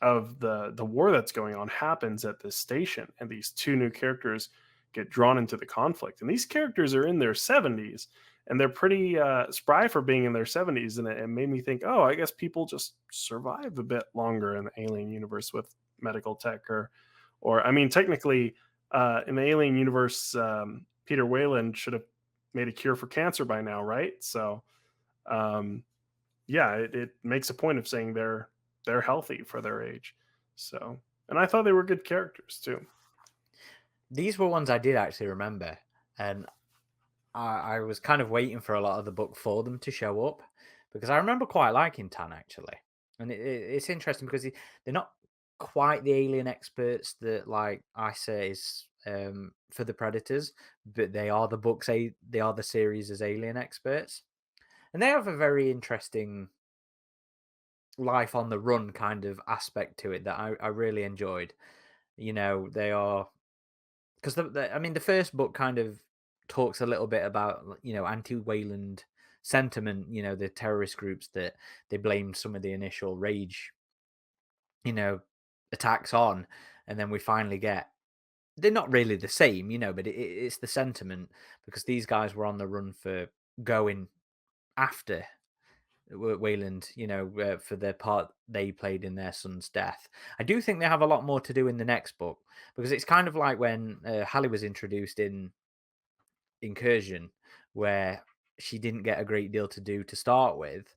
the war that's going on happens at this station, and these two new characters get drawn into the conflict. And these characters are in their 70s, and they're pretty spry for being in their 70s. And it made me think, oh, I guess people just survive a bit longer in the alien universe with medical tech, or I mean, technically, in the alien universe, Peter Weyland should have made a cure for cancer by now, right? So, yeah, it makes a point of saying they're healthy for their age. So, and I thought they were good characters too. These were ones I did actually remember, and I was kind of waiting for a lot of the book for them to show up, because I remember quite liking Tan actually, and it's interesting because they're not quite the alien experts that like ISA is for the Predators, but they are they are the series as alien experts, and they have a very interesting life on the run kind of aspect to it that I really enjoyed. You know, they are, because I mean the first book kind of talks a little bit about, you know, anti-Wayland sentiment, you know, the terrorist groups that they blamed some of the initial rage, you know, attacks on, and then we finally get, they're not really the same, you know, but it's the sentiment, because these guys were on the run for going after Wayland, you know, for their part they played in their son's death. I do think they have a lot more to do in the next book, because it's kind of like when Hallie was introduced in Incursion, where she didn't get a great deal to do to start with,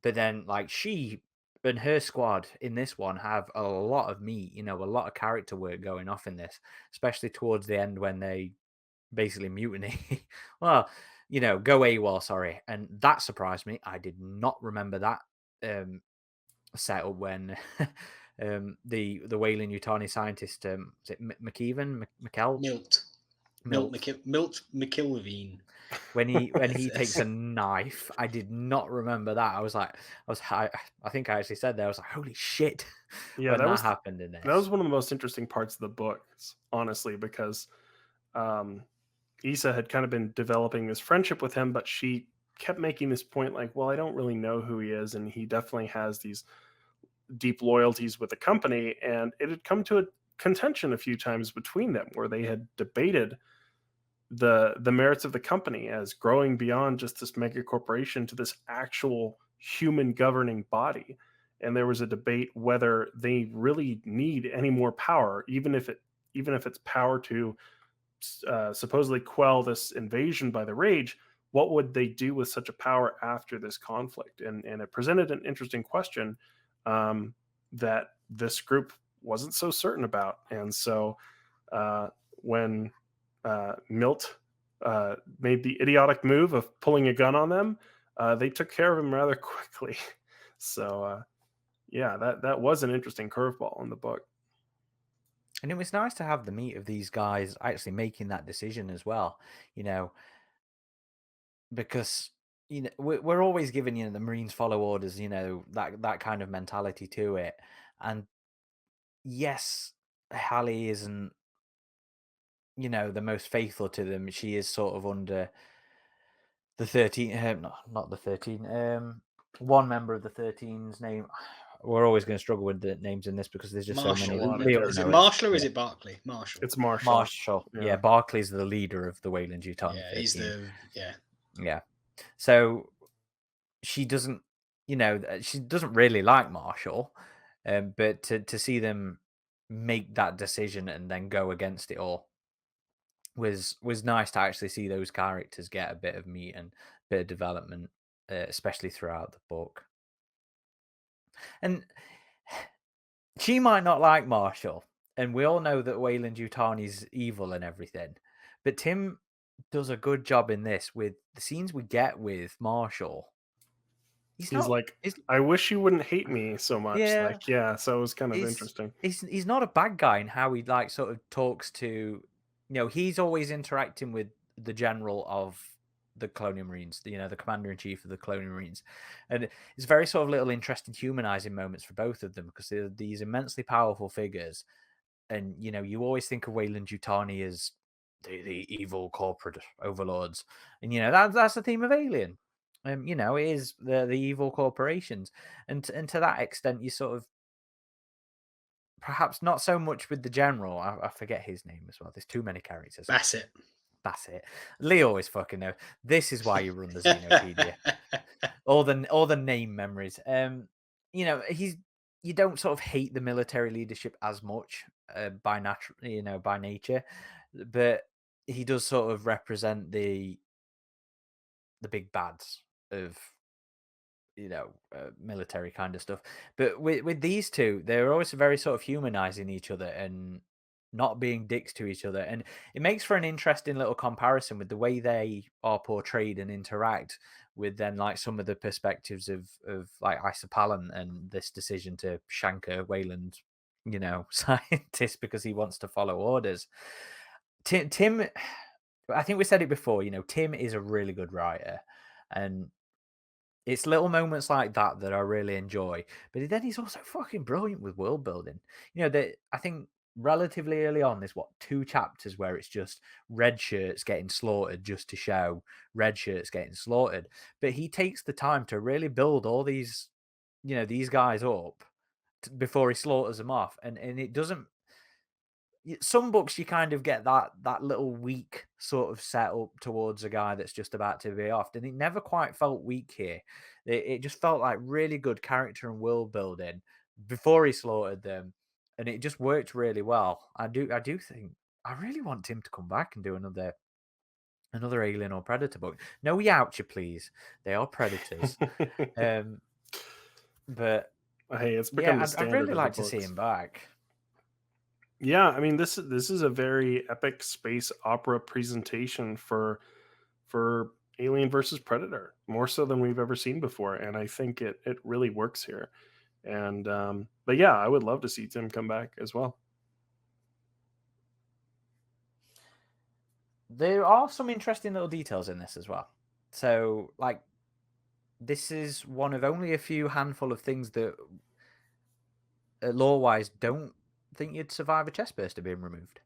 but then like she and her squad in this one have a lot of meat, you know, a lot of character work going off in this, especially towards the end when they basically mutiny. Well, you know, go AWOL, sorry. And that surprised me. I did not remember that setup when the Weyland-Yutani scientist, is it McKeevan? Milt McIlveen. When he takes a knife, I did not remember that. I think I actually said there, I was like, holy shit. Yeah, when that happened in this. That was one of the most interesting parts of the book, honestly, because Issa had kind of been developing this friendship with him, but she kept making this point like, well, I don't really know who he is, and he definitely has these deep loyalties with the company. And it had come to a contention a few times between them where they had debated the merits of the company as growing beyond just this mega corporation to this actual human governing body. And there was a debate whether they really need any more power, even if it's power to supposedly quell this invasion by the rage. What would they do with such a power after this conflict? And it presented an interesting question that this group wasn't so certain about. And so when Milt made the idiotic move of pulling a gun on them, they took care of him rather quickly. So yeah, that was an interesting curveball in the book. And it was nice to have the meat of these guys actually making that decision as well, you know, because, you know, we're always given, you know, the Marines follow orders, you know, that kind of mentality to it. And yes, Hallie isn't, you know, the most faithful to them. She is sort of under the 13, not the 13, one member of the 13's name. we're always going to struggle with the names in this because there's just Marshall. so many. Is it Marshall or is it Barkley? Marshall. It's Marshall. Marshall. Yeah, Barkley's the leader of the Weyland-Yutani. Yeah, he's Yeah. So she doesn't, she doesn't really like Marshall, but to see them make that decision and then go against it all was nice to actually see those characters get a bit of meat and a bit of development, especially throughout the book. And she might not like Marshall, and we all know that Weyland-Yutani's evil and everything, but Tim does a good job in this with the scenes we get with Marshall. He's like, I wish you wouldn't hate me so much. Yeah. So it was kind of interesting. He's not a bad guy in how he like sort of talks to, he's always interacting with the general of the Colonial Marines, the commander-in-chief of the Colonial Marines. And it's very sort of little interesting humanizing moments for both of them because they're these immensely powerful figures. And, you always think of Weyland-Yutani as the evil corporate overlords. And, that's the theme of Alien. It is the evil corporations. And to that extent, you sort of, perhaps not so much with the general. I forget his name as well. There's too many characters. Bassett. Lee always fucking knows. This is why you run the Xenopedia. all the name memories. You don't sort of hate the military leadership as much by nature, but he does sort of represent the big bads of military kind of stuff. But with these two, they're always very sort of humanizing each other and not being dicks to each other, and it makes for an interesting little comparison with the way they are portrayed and interact with then like some of the perspectives of like Isopal and this decision to shank a Weyland scientist because he wants to follow orders. Tim, I think we said it before, Tim is a really good writer, and it's little moments like that I really enjoy. But then he's also fucking brilliant with world building. That I think relatively early on, there's 2 chapters where it's just red shirts getting slaughtered just to show red shirts getting slaughtered. But he takes the time to really build all these, these guys up before he slaughters them off. And it doesn't. Some books you kind of get that little weak sort of setup towards a guy that's just about to be off, and it never quite felt weak here. It just felt like really good character and world building before he slaughtered them, and it just worked really well. I do think I really want Tim to come back and do another Alien or Predator book. No Yautja, please. They are predators. But hey, it's become the I'd standard really of like the to see books. him back. Yeah, I mean this is a very epic space opera presentation for Alien versus Predator, more so than we've ever seen before, and I think it really works here. And but yeah, I would love to see Tim come back as well. There are some interesting little details in this as well. So, like, this is one of only a few handful of things that, lore-wise, don't think you'd survive a chestburster being removed.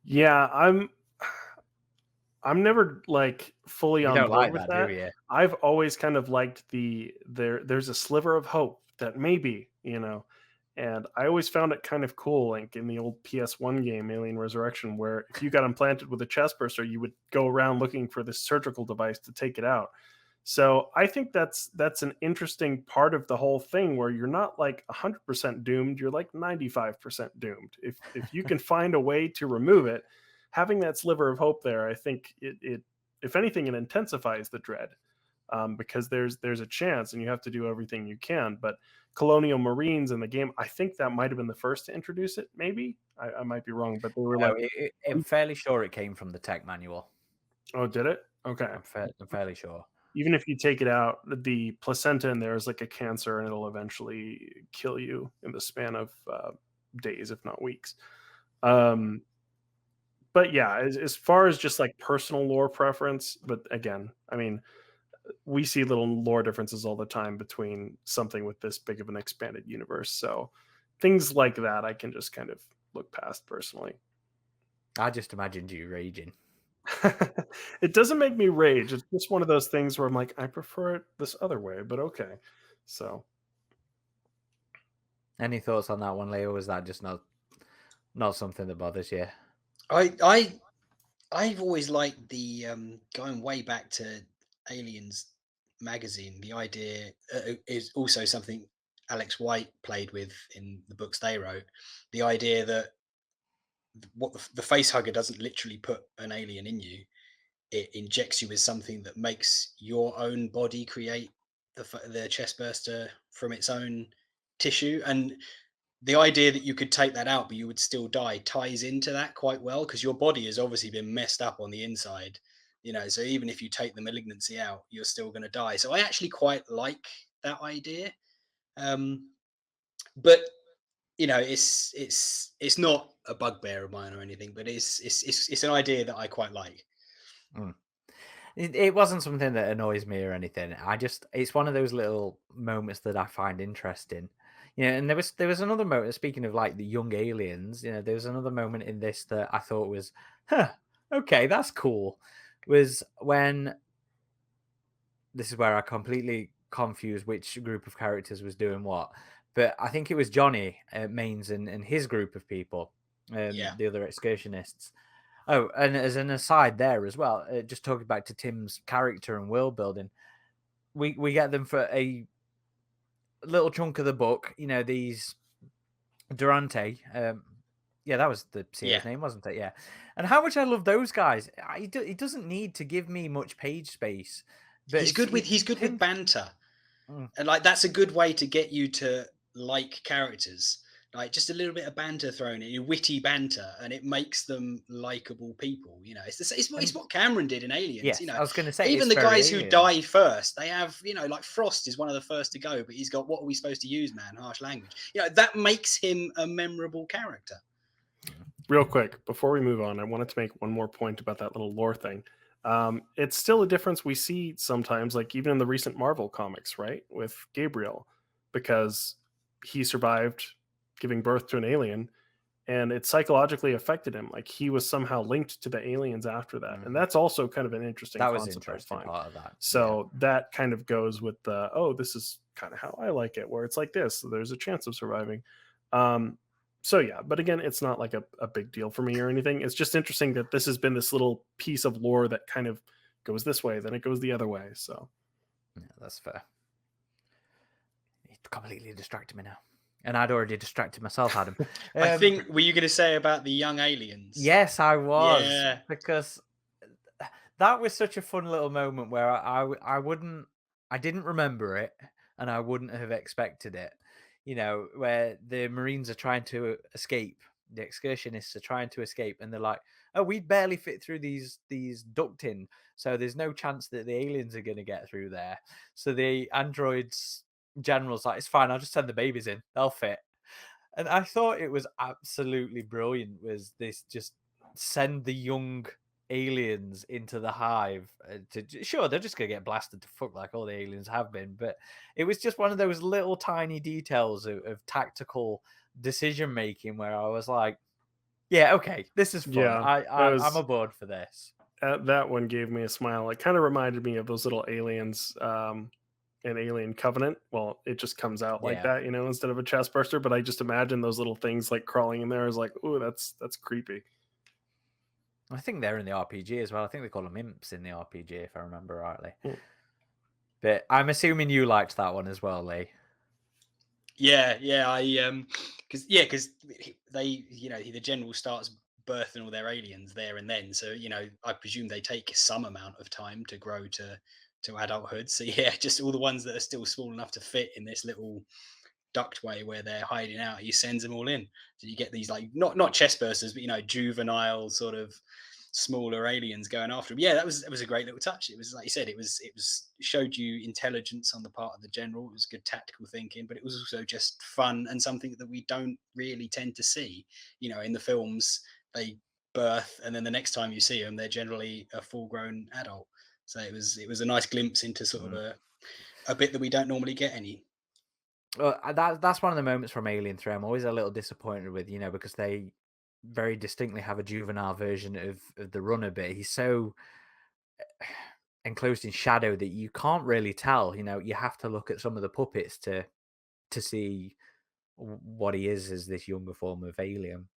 Yeah, I'm never like fully on board like with that, that. do you? I've always kind of liked there's a sliver of hope that maybe, and I always found it kind of cool, like in the old PS1 game, Alien Resurrection, where if you got implanted with a chestburster, you would go around looking for this surgical device to take it out. So I think that's an interesting part of the whole thing, where you're not like 100% doomed, you're like 95% doomed. If you can find a way to remove it, having that sliver of hope there, I think it if anything, it intensifies the dread, because there's a chance, and you have to do everything you can. But Colonial Marines in the game, I think that might have been the first to introduce it. Maybe I might be wrong, but they were I'm fairly sure it came from the tech manual. Oh, did it? Okay, I'm fairly sure. Even if you take it out, the placenta in there is like a cancer, and it'll eventually kill you in the span of days, if not weeks. But yeah, as far as just like personal lore preference, but again, I mean, we see little lore differences all the time between something with this big of an expanded universe. So things like that, I can just kind of look past personally. I just imagined you raging. It doesn't make me rage. It's just one of those things where I'm like, I prefer it this other way, but okay. So Any thoughts on that one, Leigh, or is that just not something that bothers you? I've always liked the going way back to Aliens magazine. The idea is also something Alex White played with in the books they wrote. The idea that what the face hugger doesn't literally put an alien in you; it injects you with something that makes your own body create the chest burster from its own tissue. And the idea that you could take that out but you would still die ties into that quite well, because your body has obviously been messed up on the inside, so even if you take the malignancy out, you're still going to die. So I actually quite like that idea. But it's not a bugbear of mine or anything, but it's an idea that I quite like. It wasn't something that annoys me or anything. It's one of those little moments that I find interesting. And there was another moment, speaking of like the young aliens, there was another moment in this that I thought was, okay, that's cool. Was when, this is where I completely confused which group of characters was doing what. But I think it was Johnny Maines and his group of people, Yeah. the other excursionists. Oh, and as an aside there as well, just talking back to Tim's character and world building, we get them for a little chunk of the book. These Durante. Yeah, that was the CEO's name, wasn't it? Yeah. And how much I love those guys. He doesn't need to give me much page space, but He's good with banter. Mm. And like that's a good way to get you to like characters. Like just a little bit of banter thrown in, witty banter, and it makes them likable people. It's what Cameron did in Aliens. Yes, I was going to say, even it's the very guys who Alien. die first, they have like Frost is one of the first to go, but he's got, what are we supposed to use, man? Harsh language. That makes him a memorable character. Real quick, before we move on, I wanted to make one more point about that little lore thing. It's still a difference we see sometimes, like even in the recent Marvel comics, right? With Gabriel, because he survived giving birth to an alien and it psychologically affected him. Like he was somehow linked to the aliens after that. And that's also kind of an interesting That was concept, interesting I find. part of that. So that kind of goes with the, this is kind of how I like it, where it's like this. So there's a chance of surviving. So yeah, but again, it's not like a big deal for me or anything. It's just interesting that this has been this little piece of lore that kind of goes this way, then it goes the other way. So yeah, that's fair. It completely distracted me now. And I'd already distracted myself, Adam. I think, were you going to say about the young aliens? Yes, I was. Yeah. Because that was such a fun little moment where I didn't remember it and I wouldn't have expected it. Where the Marines are trying to escape, the excursionists are trying to escape, and they're like, "Oh, we barely fit through these ducting, so there's no chance that the aliens are going to get through there." So the androids general's like, "It's fine, I'll just send the babies in; they'll fit." And I thought it was absolutely brilliant. Was this just send the young aliens into the hive sure, they're just gonna get blasted to fuck like all the aliens have been, but it was just one of those little tiny details of tactical decision making where I was like, yeah, okay, this is fun. Yeah, I'm aboard for this. That one gave me a smile. It kind of reminded me of those little aliens in Alien Covenant. Well, it just comes out like that, instead of a chest burster. But I just imagine those little things like crawling in there. I was like, ooh, that's creepy. I think they're in the RPG as well. I think they call them imps in the RPG, if I remember rightly. But I'm assuming you liked that one as well, Leigh. Yeah, because they, the general starts birthing all their aliens there and then. So I presume they take some amount of time to grow to adulthood. So yeah, just all the ones that are still small enough to fit in this little ductway where they're hiding out, he sends them all in. So you get these like not chest bursters, but juvenile sort of smaller aliens going after him. Yeah, that was a great little touch. It was, like you said, it showed you intelligence on the part of the general. It was good tactical thinking, but it was also just fun and something that we don't really tend to see. In the films, they birth and then the next time you see them, they're generally a full-grown adult. So it was a nice glimpse into sort of a bit that we don't normally get any. Well, that's one of the moments from Alien 3 I'm always a little disappointed with, because they very distinctly have a juvenile version of the runner, but he's so enclosed in shadow that you can't really tell. You have to look at some of the puppets to see what he is this younger form of alien.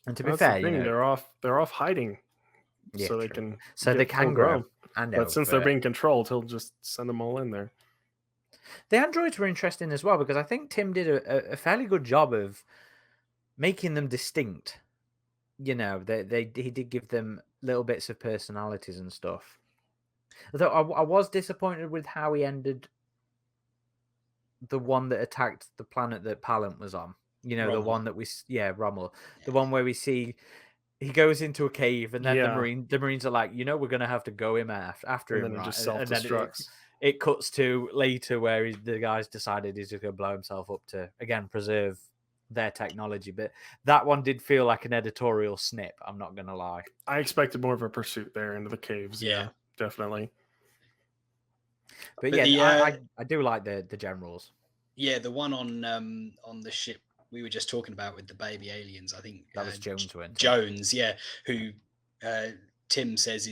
And to be That's fair, the thing. They're off hiding, yeah, so they true. can So they get can full grow. grown. I know, But since they're being controlled, he'll just send them all in there. the androids were interesting as well, because I think Tim did a fairly good job of making them distinct. He did give them little bits of personalities and stuff. Although I was disappointed with how he ended the one that attacked the planet that Pallant was on. The Rommel. one that Rommel. The one where we see he goes into a cave, and then the Marines are like, we're gonna have to go him after And him, then he right? just And then self-destructs. it cuts to later where the guy's decided he's just gonna blow himself up to again preserve their technology. But that one did feel like an editorial snip. I'm not gonna lie. I expected more of a pursuit there into the caves. Yeah. Yeah, definitely. But I do like the generals. Yeah, the one on the ship we were just talking about with the baby aliens. I think that was Jones. Jones, yeah, who Tim says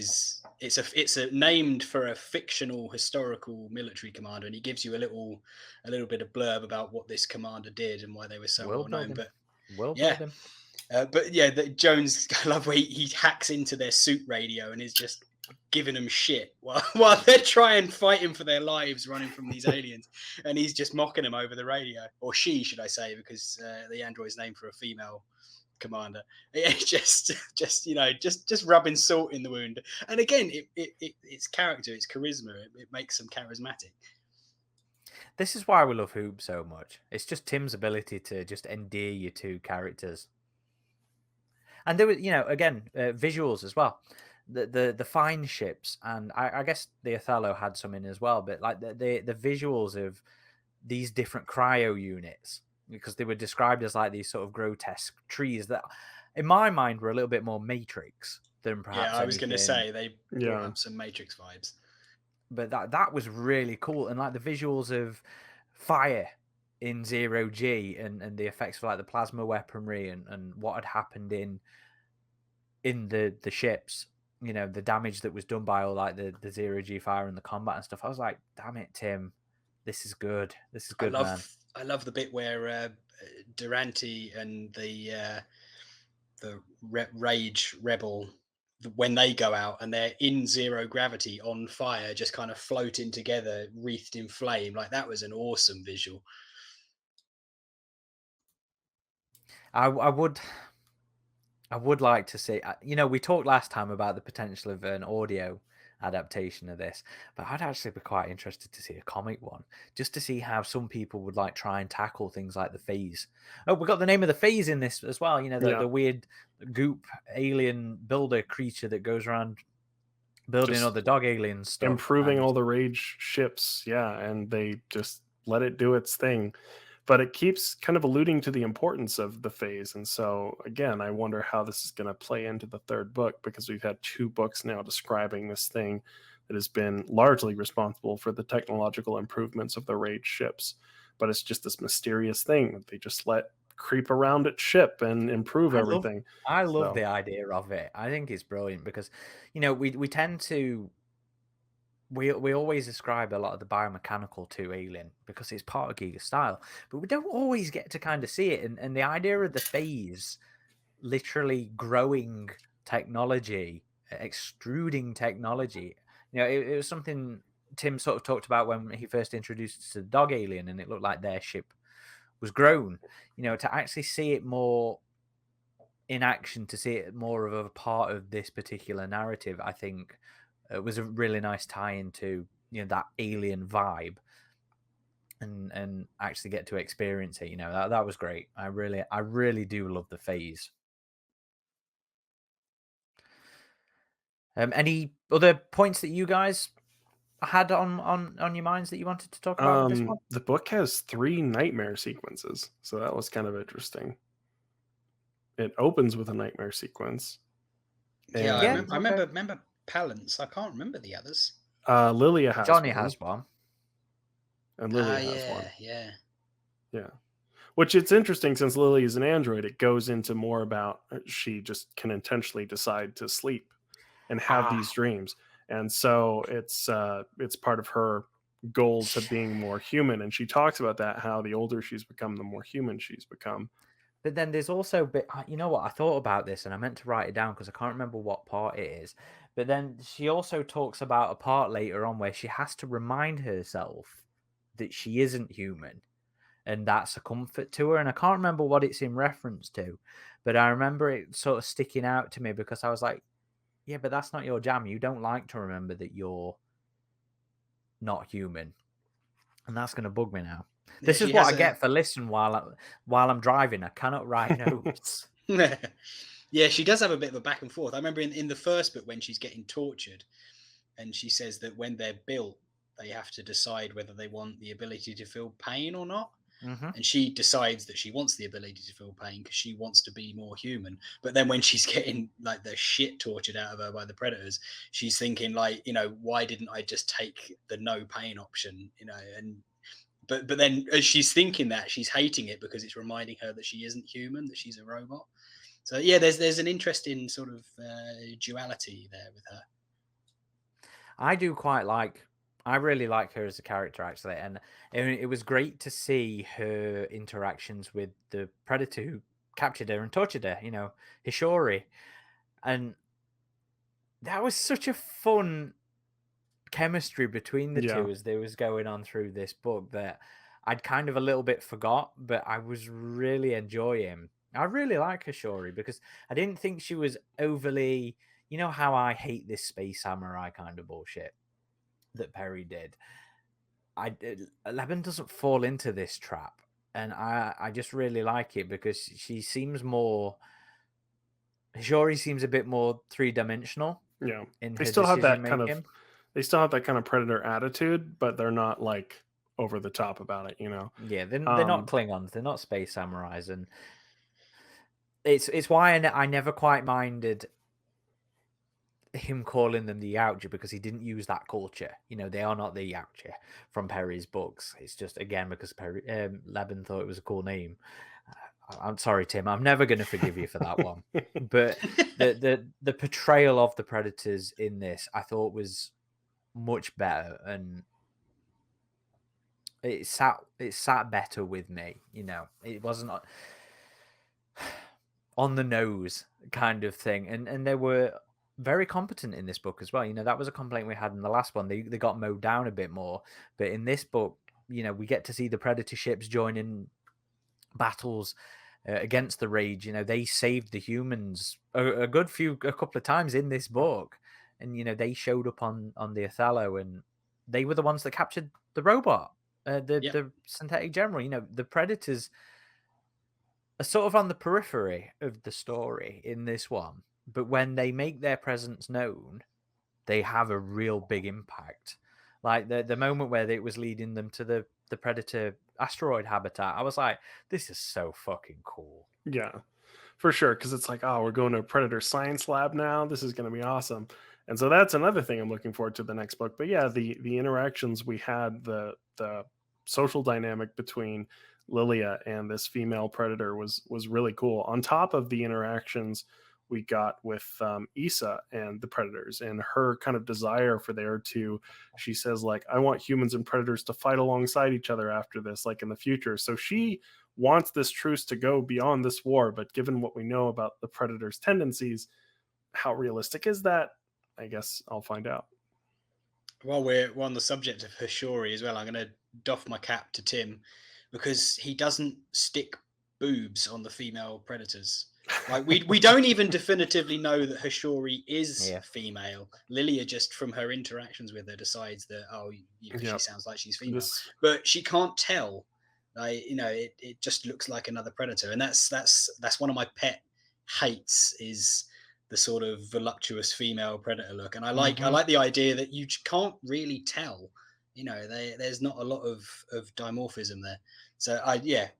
it's a named for a fictional historical military commander, and he gives you a little bit of blurb about what this commander did and why they were so well known. But Jones, I love where he hacks into their suit radio and is just giving them shit while they're trying fighting for their lives, running from these aliens, and he's just mocking them over the radio, or she, should I say, because the android's named for a female commander. Just rubbing salt in the wound. And again, it's character, it's charisma. It makes them charismatic. This is why we love Hoob so much. It's just Tim's ability to just endear you to characters. And there was, again, visuals as well. The fine ships, and I guess the Othello had some in as well, but like the visuals of these different cryo units, because they were described as like these sort of grotesque trees that, in my mind, were a little bit more Matrix than perhaps. Yeah, I was going to say they brought up some Matrix vibes. But that was really cool, and like the visuals of fire in 0G and the effects of like the plasma weaponry and what had happened in the ships. The damage that was done by all like the 0G fire and the combat and stuff. I was like, damn it, Tim, this is good. This is good, man. I love the bit where Durante and the Rage Rebel, when they go out and they're in zero gravity on fire, just kind of floating together, wreathed in flame. Like, that was an awesome visual. I would like to see, we talked last time about the potential of an audio adaptation of this, but I'd actually be quite interested to see a comic one, just to see how some people would like try and tackle things like the phase. Oh, we got the name of the phase in this as well. The weird goop alien builder creature that goes around building just other dog alien stuff, improving all the Rage ships. Yeah, and they just let it do its thing. But it keeps kind of alluding to the importance of the phase. And so, again, I wonder how this is going to play into the third book, because we've had 2 books now describing this thing that has been largely responsible for the technological improvements of the Rage ships. But it's just this mysterious thing that they just let creep around its ship and improve everything. I love the idea of it. I think it's brilliant because, we tend to... We always ascribe a lot of the biomechanical to Alien because it's part of Giga style, but we don't always get to kind of see it. And the idea of the phase literally growing technology, extruding technology, it was something Tim sort of talked about when he first introduced us to the dog alien, and it looked like their ship was grown. To actually see it more in action, to see it more of a part of this particular narrative, I think it was a really nice tie into that alien vibe, and actually get to experience it. That was great. I really do love the phase. Any other points that you guys had on your minds that you wanted to talk about with this one? The book has 3 nightmare sequences, so that was kind of interesting. It opens with a nightmare sequence. I remember Pallant's. I can't remember the others. Lilia has Johnny one. has one. And Lilia has one. Yeah. Which it's interesting, since Lily is an android, it goes into more about she just can intentionally decide to sleep and have these dreams. And so it's part of her goal to being more human. And she talks about that, how the older she's become, the more human she's become. But then there's also you know what, I thought about this and I meant to write it down because I can't remember what part it is. But then she also talks about a part later on where she has to remind herself that she isn't human, and that's a comfort to her. And I can't remember what it's in reference to, but I remember it sort of sticking out to me because I was like, yeah, but that's not your jam. You don't like to remember that you're not human, and that's going to bug me now. Yeah, This is she what has I get for listening while I'm driving. I cannot write notes. Yeah, she does have a bit of a back and forth. I remember in the first book when she's getting tortured, and she says that when they're built, they have to decide whether they want the ability to feel pain or not. And she decides that she wants the ability to feel pain because she wants to be more human. But then when she's getting like the shit tortured out of her by the predators, she's thinking like, you know, why didn't I just take the no pain option, you know? And but then as she's thinking that, she's hating it because it's reminding her that she isn't human, that she's a robot. So yeah, there's an interesting sort of duality there with her. I really like her as a character, actually, and it was great to see her interactions with the predator who captured her and tortured her, you know, Hishori. And that was such a fun chemistry between the two as they was going on through this book that I'd kind of a little bit forgot, but I was really enjoying. I really like Hishori because I didn't think she was overly, you know how I hate this space samurai kind of bullshit that Perry did. Lebbon doesn't fall into this trap, and I just really like it because she seems more. Hishori seems a bit more three-dimensional. Yeah, in they her still have that decision kind of making. they still have that kind of predator attitude, but they're not like over the top about it, you know. Yeah, they're not Klingons. They're not space samurais, and it's why I never quite minded him calling them the Yautja because he didn't use that culture. You know, they are not the Yautja from Perry's books. It's just again because Perry Lebbon thought it was a cool name. I'm sorry, Tim. I'm never going to forgive you for that one. But the portrayal of the predators in this, I thought, was much better, and it sat better with me. You know, it wasn't on the nose kind of thing, and they were very competent in this book as well. You know, that was a complaint we had in the last one. They got mowed down a bit more, but in this book, you know, we get to see the predator ships joining battles against the Rage. You know, they saved the humans a couple of times in this book, and you know they showed up on the Othello, and they were the ones that captured the robot, the synthetic general. You know, the predators are sort of on the periphery of the story in this one, but when they make their presence known, they have a real big impact. Like the moment where it was leading them to the predator asteroid habitat, I was like, this is so fucking cool. Yeah, for sure. Because it's like, oh, we're going to a predator science lab now. This is going to be awesome. And so that's another thing I'm looking forward to the next book. But yeah, the interactions we had, the social dynamic between Lilia and this female predator was really cool. On top of the interactions we got with Issa and the predators and her kind of desire for there to, she says like, I want humans and predators to fight alongside each other after this, like in the future. So she wants this truce to go beyond this war, but given what we know about the predator's tendencies, how realistic is that? I guess I'll find out. While we're on the subject of Hishori as well, I'm going to doff my cap to Tim because he doesn't stick boobs on the female predators. Like we don't even definitively know that Hishori is female. Lilia just from her interactions with her decides that she sounds like she's female, but she can't tell. It just looks like another predator, and that's one of my pet hates is the sort of voluptuous female predator look. And I like the idea that you can't really tell. You know, there's not a lot of dimorphism there. So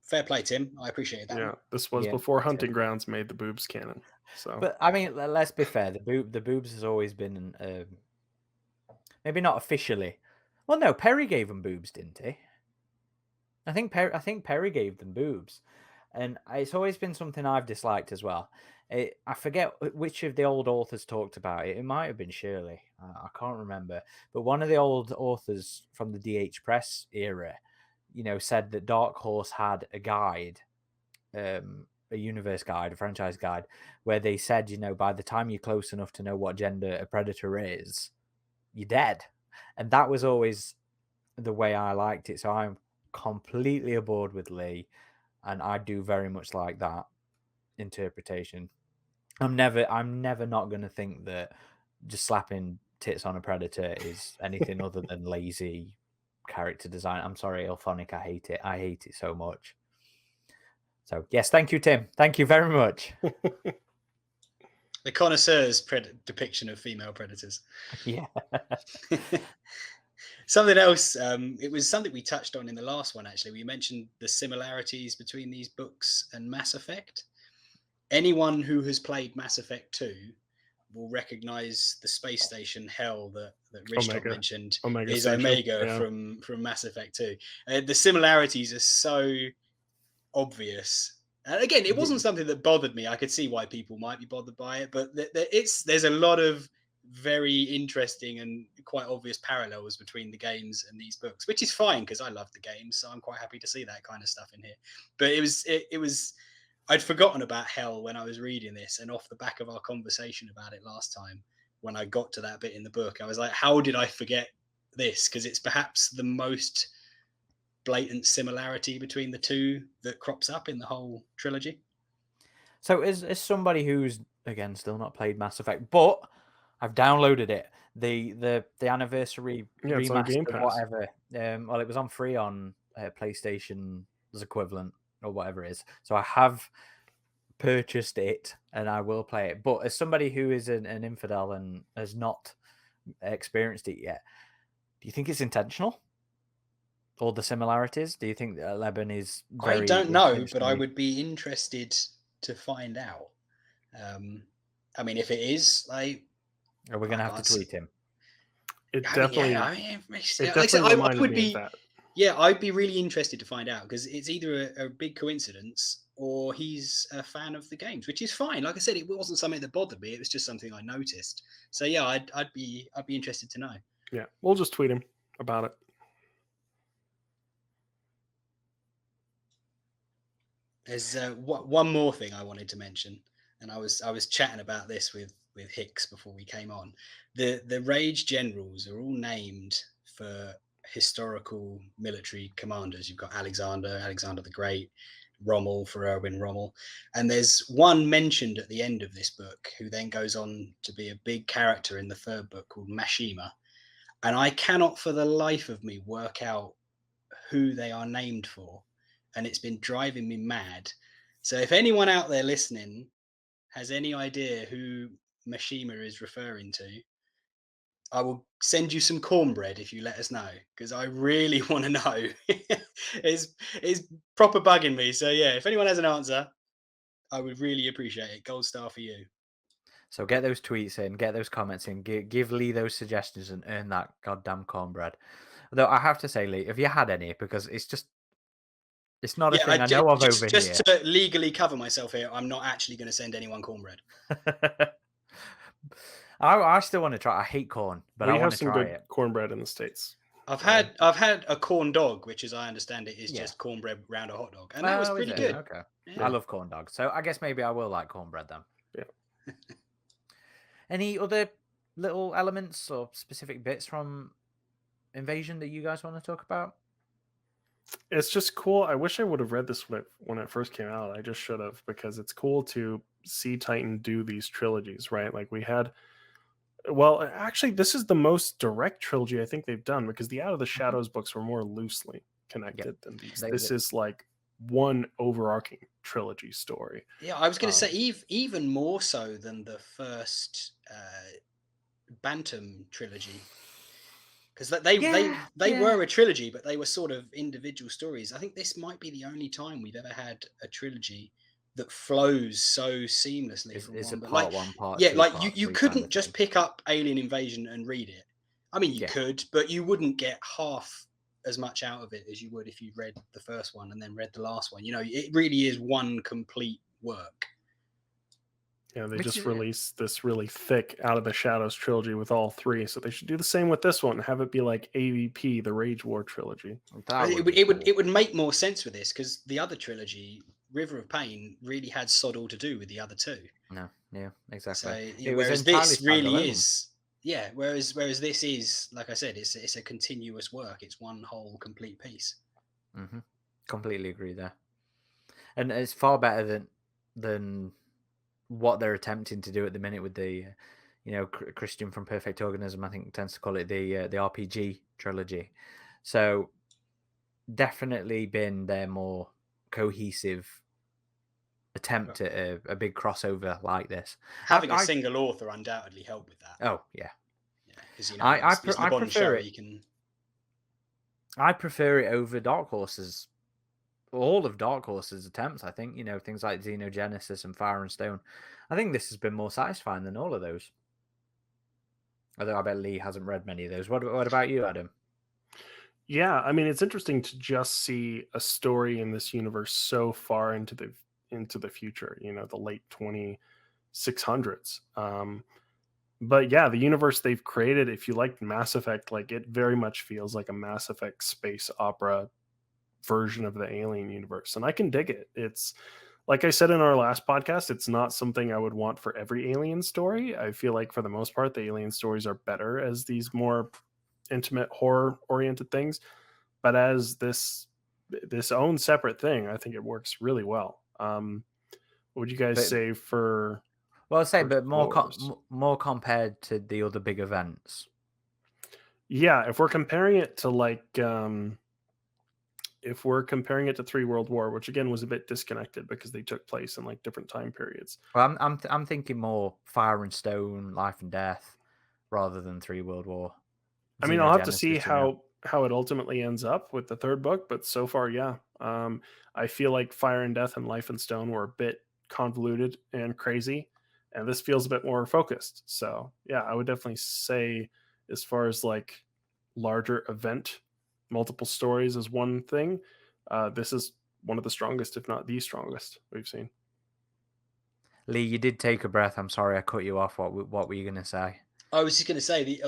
fair play, Tim. I appreciate that. Yeah, this was before Hunting Grounds made the boobs canon. So, but I mean, let's be fair. The boobs has always been maybe not officially. Well, no, Perry gave them boobs, didn't he? I think Perry gave them boobs. And it's always been something I've disliked as well. I forget which of the old authors talked about it. It might have been Shirley. I can't remember. But one of the old authors from the DH Press era, said that Dark Horse had a guide, a universe guide, a franchise guide, where they said, by the time you're close enough to know what gender a predator is, you're dead. And that was always the way I liked it. So I'm completely aboard with Leigh, and I do very much like that interpretation. I'm never not going to think that just slapping tits on a predator is anything other than lazy character design. I'm sorry, Ilphonic, I hate it. I hate it so much. So yes, thank you, Tim. Thank you very much. The connoisseur's depiction of female predators. Yeah. Something else, it was something we touched on in the last one, actually. We mentioned the similarities between these books and Mass Effect. Anyone who has played Mass Effect 2 will recognize the space station Hell that RidgeTop mentioned is Omega from Mass Effect 2. The similarities are so obvious. And again, it wasn't something that bothered me. I could see why people might be bothered by it, but there's a lot of very interesting and quite obvious parallels between the games and these books, which is fine because I love the games, so I'm quite happy to see that kind of stuff in here. But it was I'd forgotten about Hell when I was reading this, and off the back of our conversation about it last time, when I got to that bit in the book, I was like, how did I forget this? Because it's perhaps the most blatant similarity between the two that crops up in the whole trilogy. So as somebody who's, again, still not played Mass Effect, but I've downloaded it, the anniversary remaster, whatever. Well, it was on free on PlayStation's equivalent or whatever it is. So I have purchased it and I will play it. But as somebody who is an infidel and has not experienced it yet, do you think it's intentional? All the similarities? Do you think that Lebbon is very... I don't know, but I would be interested to find out. I mean, if it is, like... Are we going to have to tweet him? It definitely reminded me of that. Yeah, I'd be really interested to find out, because it's either a big coincidence or he's a fan of the games, which is fine. Like I said, it wasn't something that bothered me. It was just something I noticed. So yeah, I'd be interested to know. Yeah, we'll just tweet him about it. There's one more thing I wanted to mention, and I was chatting about this with Hicks before we came on. The Rage generals are all named for historical military commanders. You've got Alexander the Great, Rommel for Erwin Rommel, and there's one mentioned at the end of this book who then goes on to be a big character in the third book called Mashima, and I cannot for the life of me work out who they are named for, and it's been driving me mad. So if anyone out there listening has any idea who Mashima is referring to, I will send you some cornbread if you let us know, because I really want to know. It's proper bugging me. So yeah, if anyone has an answer, I would really appreciate it. Gold star for you. So get those tweets in, get those comments in, give Leigh those suggestions and earn that goddamn cornbread. Though I have to say, Leigh, have you had any? Because it's not a thing I know of over here. Just to legally cover myself here, I'm not actually going to send anyone cornbread. I still want to try. I hate corn, but I want to try it. We have some good cornbread in the States. I've had a corn dog, which, as I understand it, is just cornbread round a hot dog, and that was pretty good. Okay, yeah. I love corn dogs, so I guess maybe I will like cornbread then. Yeah. Any other little elements or specific bits from Invasion that you guys want to talk about? It's just cool. I wish I would have read this when it first came out. I just should have, because it's cool to see Titan do these trilogies, right? Like we had, well, actually, this is the most direct trilogy I think they've done, because the Out of the Shadows books were more loosely connected than these. This is like one overarching trilogy story. Yeah, I was going to say even more so than the first Bantam trilogy. Because they were a trilogy, but they were sort of individual stories. I think this might be the only time we've ever had a trilogy that flows so seamlessly from it's one. A part one, part yeah, two, like part you couldn't just pick up Alien Invasion and read it. I mean, you could, but you wouldn't get half as much out of it as you would if you'd read the first one and then read the last one. You know, it really is one complete work. Yeah, they just released this really thick Out of the Shadows trilogy with all three, so they should do the same with this one. Have it be like AvP, the Rage War trilogy. It would make more sense with this, because the other trilogy, River of Pain, really had sod all to do with the other two. No, yeah, exactly. So whereas this really is, whereas this is, like I said, it's a continuous work. It's one whole complete piece. Mm-hmm. Completely agree there, and it's far better than what they're attempting to do at the minute with the, Christian from Perfect Organism, I think tends to call it the RPG trilogy. So definitely been their more cohesive attempt at a big crossover like this. Having a single author undoubtedly helped with that. Oh yeah, because I prefer it. I prefer it over Dark Horse's. All of Dark Horse's attempts, I think, things like Xenogenesis and Fire and Stone. I think this has been more satisfying than all of those. Although I bet Leigh hasn't read many of those. What about you, Adam? Yeah, I mean, it's interesting to just see a story in this universe so far into the future, the late 2600s. But yeah, the universe they've created, if you like Mass Effect, like it very much feels like a Mass Effect space opera version of the Alien universe, and I can dig it. It's like I said in our last podcast, it's not something I would want for every Alien story. I feel like for the most part, the Alien stories are better as these more intimate horror oriented things, but as this own separate thing, I think it works really well. What would you guys say for? Well, but more compared to the other big events. Yeah, if we're comparing it to if we're comparing it to 3 World War, which again was a bit disconnected because they took place in like different time periods. Well, I'm thinking more Fire and Stone, Life and Death, rather than 3 World War. I mean, I'll have to see how it ultimately ends up with the third book, but so far, yeah. I feel like Fire and Death and Life and Stone were a bit convoluted and crazy, and this feels a bit more focused. So yeah, I would definitely say, as far as like larger event, multiple stories is one thing, this is one of the strongest, if not the strongest, we've seen. Leigh, you did take a breath. I'm sorry I cut you off. What were you going to say? I was just going to say,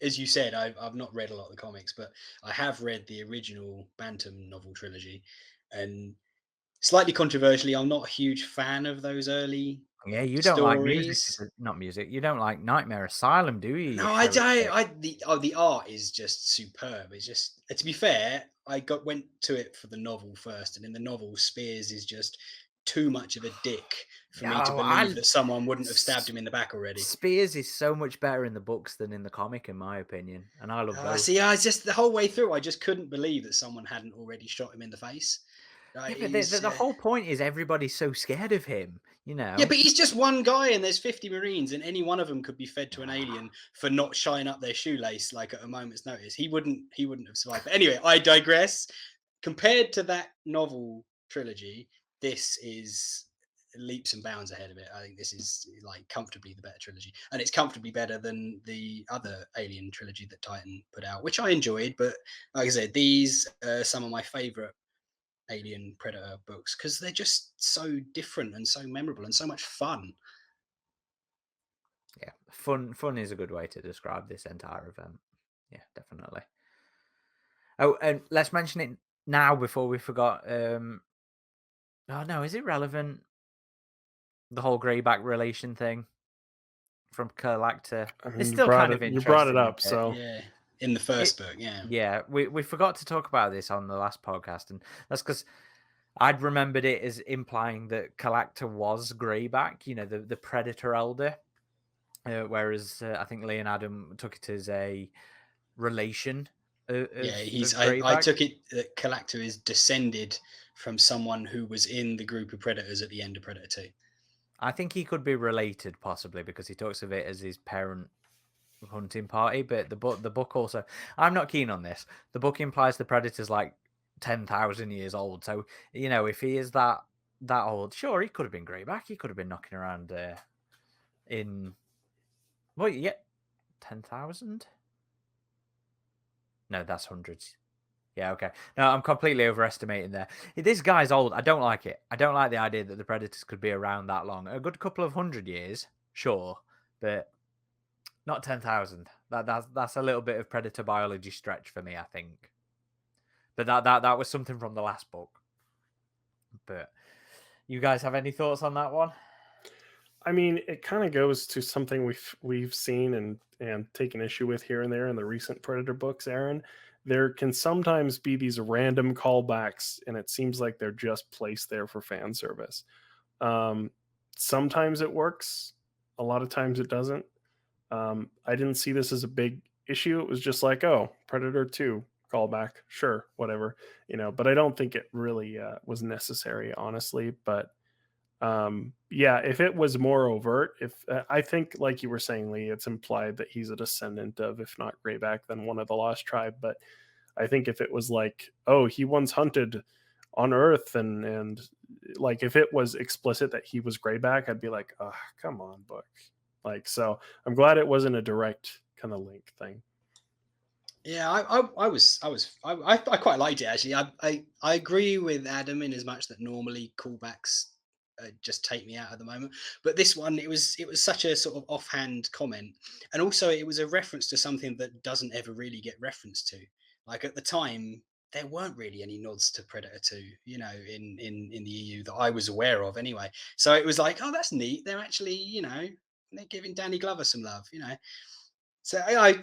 as you said, I've not read a lot of the comics, but I have read the original Bantam novel trilogy, and slightly controversially, I'm not a huge fan of those early. Yeah, you don't like music, not music. You don't like Nightmare Asylum, do you? No, I don't. The art is just superb. It's just, to be fair, I went to it for the novel first, and in the novel, Spears is just too much of a dick for me to believe that someone wouldn't have stabbed him in the back already. Spears is so much better in the books than in the comic, in my opinion, and I love both. See, I just the whole way through, I just couldn't believe that someone hadn't already shot him in the face. Yeah, but the whole point is everybody's so scared of him, Yeah, but he's just one guy, and there's 50 Marines, and any one of them could be fed to an alien for not shying up their shoelace like at a moment's notice. He wouldn't have survived. But anyway, I digress. Compared to that novel trilogy, this is leaps and bounds ahead of it. I think this is like comfortably the better trilogy, and it's comfortably better than the other Alien trilogy that Titan put out, which I enjoyed. But like I said, these are some of my favorite Alien Predator books because they're just so different and so memorable and so much fun. Yeah, fun is a good way to describe this entire event. Yeah, definitely. Oh, and let's mention it now before we forgot. Oh no, is it relevant? The whole greyback relation thing from Galacta. I mean, it's still kind of interesting. You brought it up, so yeah. In the first book, yeah. Yeah, we forgot to talk about this on the last podcast, and that's because I'd remembered it as implying that Galacta was greyback, the Predator Elder, whereas I think Leigh and Adam took it as a relation. I took it that Galacta is descended from someone who was in the group of Predators at the end of Predator 2. I think he could be related, possibly, because he talks of it as his parent hunting party, but the book also, I'm not keen on this. The book implies the Predator's like 10,000 years old, so if he is that old, sure, he could have been greyback. He could have been knocking around in 10,000. No, that's hundreds. Yeah, okay. No, I'm completely overestimating there. This guy's old. I don't like it. I don't like the idea that the predators could be around that long. A good couple of 100 years, sure, but not 10,000. That's a little bit of predator biology stretch for me, I think. But that was something from the last book. But you guys have any thoughts on that one? I mean, it kind of goes to something we've seen and taken issue with here and there in the recent Predator books, Aaron. There can sometimes be these random callbacks, and it seems like they're just placed there for fan service. Sometimes it works, a lot of times it doesn't. I didn't see this as a big issue. It was just like, oh, Predator 2 callback, sure, whatever, But I don't think it really was necessary, honestly. But yeah, if it was more overt, if I think, like you were saying, Leigh, it's implied that he's a descendant of, if not Greyback, then one of the Lost Tribe. But I think if it was like, oh, he once hunted on Earth, and like if it was explicit that he was Greyback, I'd be like, oh, come on, book. Like, so I'm glad it wasn't a direct kind of link thing. Yeah, I quite liked it actually. I agree with Adam in as much that normally callbacks just take me out at the moment, but this one it was such a sort of offhand comment, and also it was a reference to something that doesn't ever really get referenced to. Like at the time, there weren't really any nods to Predator 2, in the EU that I was aware of anyway. So it was like, oh, that's neat. They're actually, they're giving Danny Glover some love. So I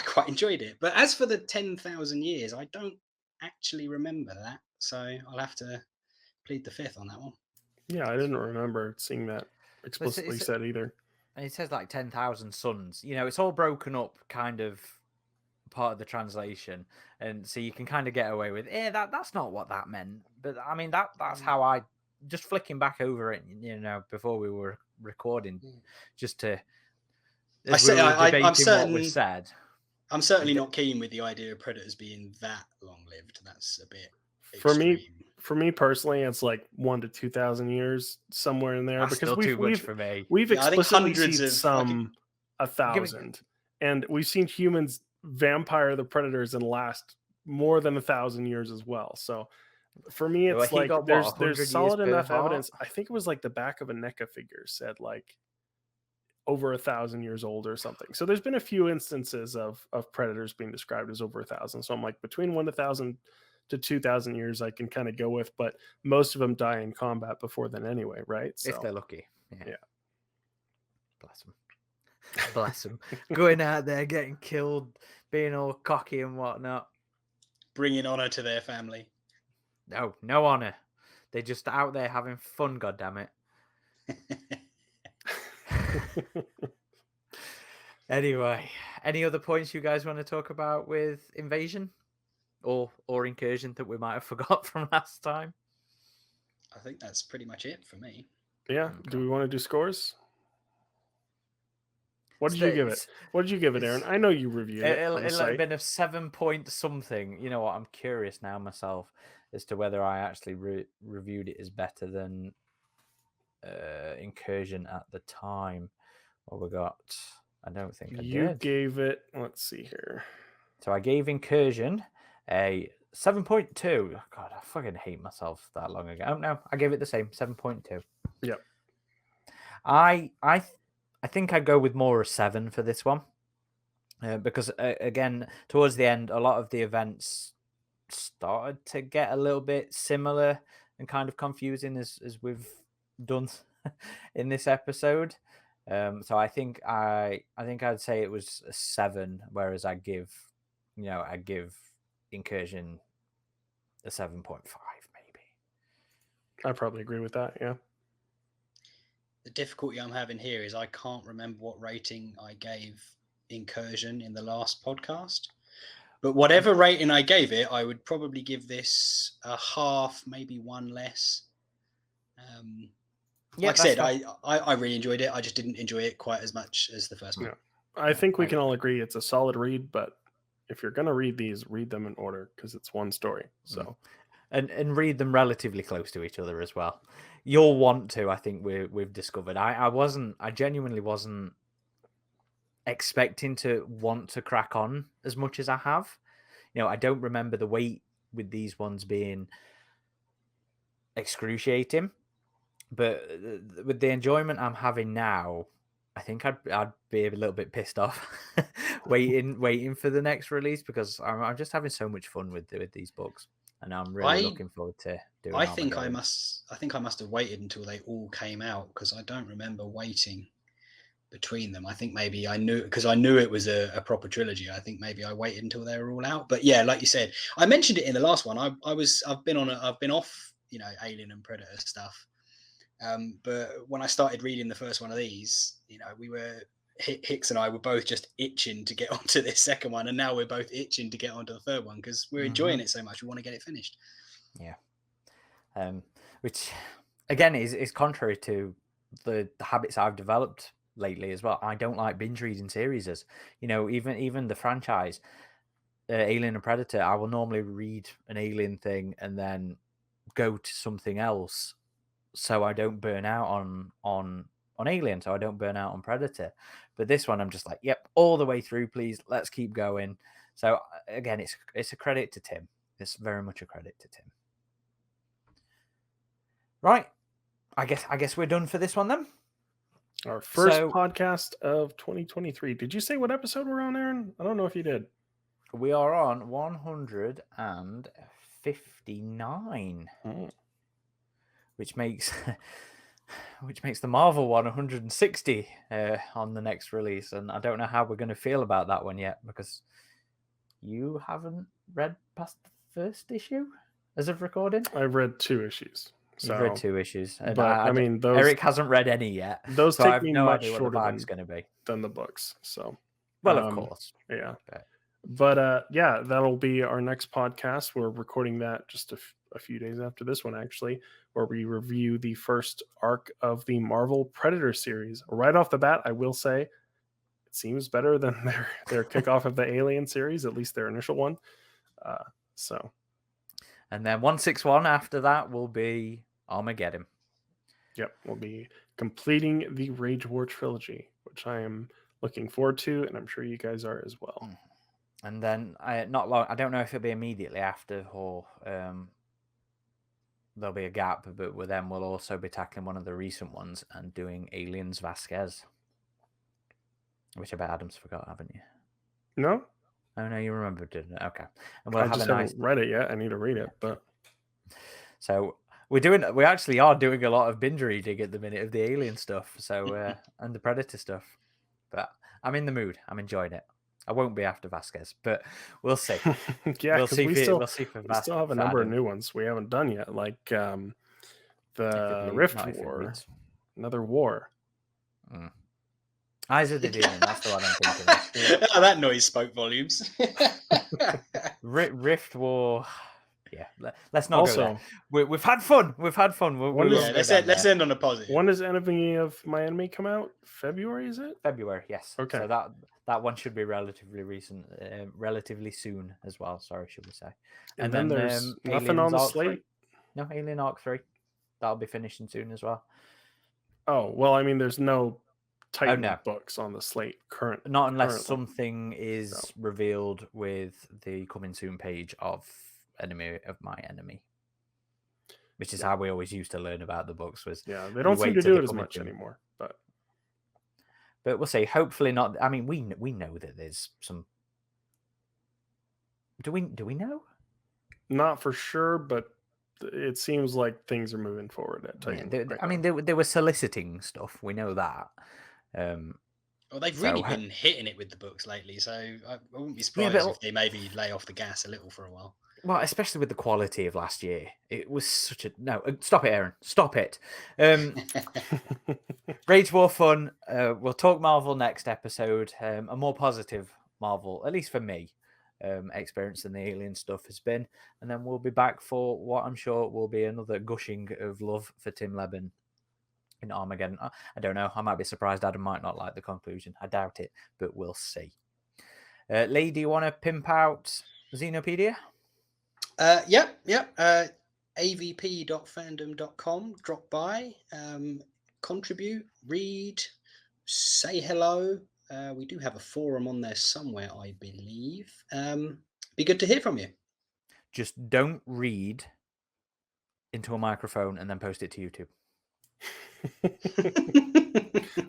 quite enjoyed it. But as for the 10,000 years, I don't actually remember that. So I'll have to plead the fifth on that one. Yeah, I didn't remember seeing that explicitly said either. And it says like 10,000 suns. It's all broken up kind of part of the translation. And so you can kind of get away with, that's not what that meant. But I mean, that's how I, just flicking back over it, before we were recording, just to... I'm certainly not keen with the idea of predators being that long-lived. That's a bit extreme. For me personally, it's like 1,000 to 2,000 years, somewhere in there. That's because still too much for me. We've explicitly seen 1,000, and we've seen humans vampire the predators and last more than 1,000 years as well. So for me, it's like there's solid enough evidence. I think it was like the back of a NECA figure said like over 1,000 years old or something. So there's been a few instances of predators being described as over 1,000. So I'm like, between 1,000 to 2,000 years I can kind of go with, but most of them die in combat before then anyway, right? So, if they're lucky. Yeah. Bless them. Going out there, getting killed, being all cocky and whatnot. Bringing honor to their family. No honor. They're just out there having fun, goddammit. Anyway, any other points you guys want to talk about with invasion or incursion that we might have forgot from last time? I think that's pretty much it for me. Yeah. Okay. Do we want to do scores? What did you give it? What did you give it, Aaron? I know you reviewed it. It'll have been a 7 point something. You know what? I'm curious now myself as to whether I actually reviewed it as better than incursion at the time. What we got? I don't think I did. You gave it, let's see here. So I gave incursion a 7.2. God, I fucking hate myself that long ago. Oh no, I gave it the same, 7.2. Yep. I think I'd go with more a 7 for this one. Because again, towards the end, a lot of the events started to get a little bit similar and kind of confusing as we've done in this episode. So I think I'd say it was a 7, whereas I give incursion a 7.5 maybe. I probably agree with that. Yeah. The difficulty I'm having here is I can't remember what rating I gave incursion in the last podcast, but whatever rating I gave it, I would probably give this a half, maybe 1 less. Like I said, I really enjoyed it. I just didn't enjoy it quite as much as the first one. Yeah. I think we can all agree it's a solid read, but if you're going to read these, read them in order because it's one story. So, and read them relatively close to each other as well. You'll want to, I think we've discovered. I genuinely wasn't expecting to want to crack on as much as I have. You know, I don't remember the weight with these ones being excruciating, but with the enjoyment I'm having now, I think I'd be a little bit pissed off waiting for the next release, because I'm just having so much fun with these books, and I'm really looking forward to doing. I think I must have waited until they all came out, because I don't remember waiting between them. I think maybe I knew, because I knew it was a proper trilogy. I think maybe I waited until they were all out. But yeah, like you said, I mentioned it in the last one. I've been off, you know, Alien and Predator stuff. But when I started reading the first one of these, you know, Hicks and I were both just itching to get onto this second one, and now we're both itching to get onto the third one, because we're enjoying it so much. We want to get it finished. Yeah. Which again is contrary to the habits I've developed lately as well. I don't like binge reading series. As you know, even the franchise Alien and Predator, I will normally read an Alien thing and then go to something else, so I don't burn out on Alien, so I don't burn out on Predator. But this one, I'm just like, yep, all the way through, please. Let's keep going. So again, it's a credit to Tim. It's very much a credit to Tim. Right. I guess we're done for this one then. Our first podcast of 2023. Did you say what episode we're on, Aaron? I don't know if you did. We are on 159. Which makes the Marvel one 160 on the next release, and I don't know how we're going to feel about that one yet, because you haven't read past the first issue as of recording. I've read 2 issues. So, you've read 2 issues, and but I mean, Eric hasn't read any yet. Those so take I have me no much idea what shorter the vibe's going to be than the books. So, well, of course, yeah. But yeah, that'll be our next podcast. We're recording that just a few days after this one, actually, where we review the first arc of the Marvel Predator series. Right off the bat, I will say it seems better than their kickoff of the Alien series, at least their initial one. And then 161 after that will be Armageddon. Yep, we'll be completing the Rage War trilogy, which I am looking forward to, and I'm sure you guys are as well. And then not long. I don't know if it'll be immediately after or there'll be a gap, but with them we'll also be tackling one of the recent ones and doing Aliens Vasquez, which I bet Adam's forgot, haven't you? No. Oh no, you remembered, didn't it? Okay. And we'll haven't read it yet. I need to read it, but so we actually are doing a lot of binge reading at the minute of the Alien stuff, so and the Predator stuff. But I'm in the mood. I'm enjoying it. I won't be after Vasquez, but we'll see. Yeah, we'll see. We still have a number of new ones we haven't done yet, like the Rift War, another war. Eyes of the Demon. That's the one I'm thinking of. Oh, that noise spoke volumes. Rift War. Yeah, let's not go there. We've had fun. Let's end on a positive. When does Enemy of My Enemy come out? February, is it? February, yes. Okay. So that one should be relatively recent, relatively soon as well. Sorry, should we say? And then there's nothing on the slate. No, Alien Arc 3. That'll be finishing soon as well. Oh well, I mean, there's no Titan books on the slate currently. Not unless something is revealed with the coming soon page of Enemy of My Enemy, which is how we always used to learn about the books. They don't seem to do it as much anymore, but we'll see. Hopefully not. I mean, we know that there's some. Do we know? Not for sure, but it seems like things are moving forward at Titan. They were soliciting stuff. We know that. Well, they've really been hitting it with the books lately, so I wouldn't be surprised if they maybe lay off the gas a little for a while. Well, especially with the quality of last year. It was such a... No, stop it, Aaron. Stop it. Rage War fun. We'll talk Marvel next episode. A more positive Marvel, at least for me, experience than the Alien stuff has been. And then we'll be back for what I'm sure will be another gushing of love for Tim Lebbon in Armageddon. I don't know. I might be surprised Adam might not like the conclusion. I doubt it, but we'll see. Leigh, do you want to pimp out Xenopedia? Yep. avp.fandom.com. Drop by, contribute, read, say hello. We do have a forum on there somewhere, I believe. But be good to hear from you. Just don't read into a microphone and then post it to YouTube.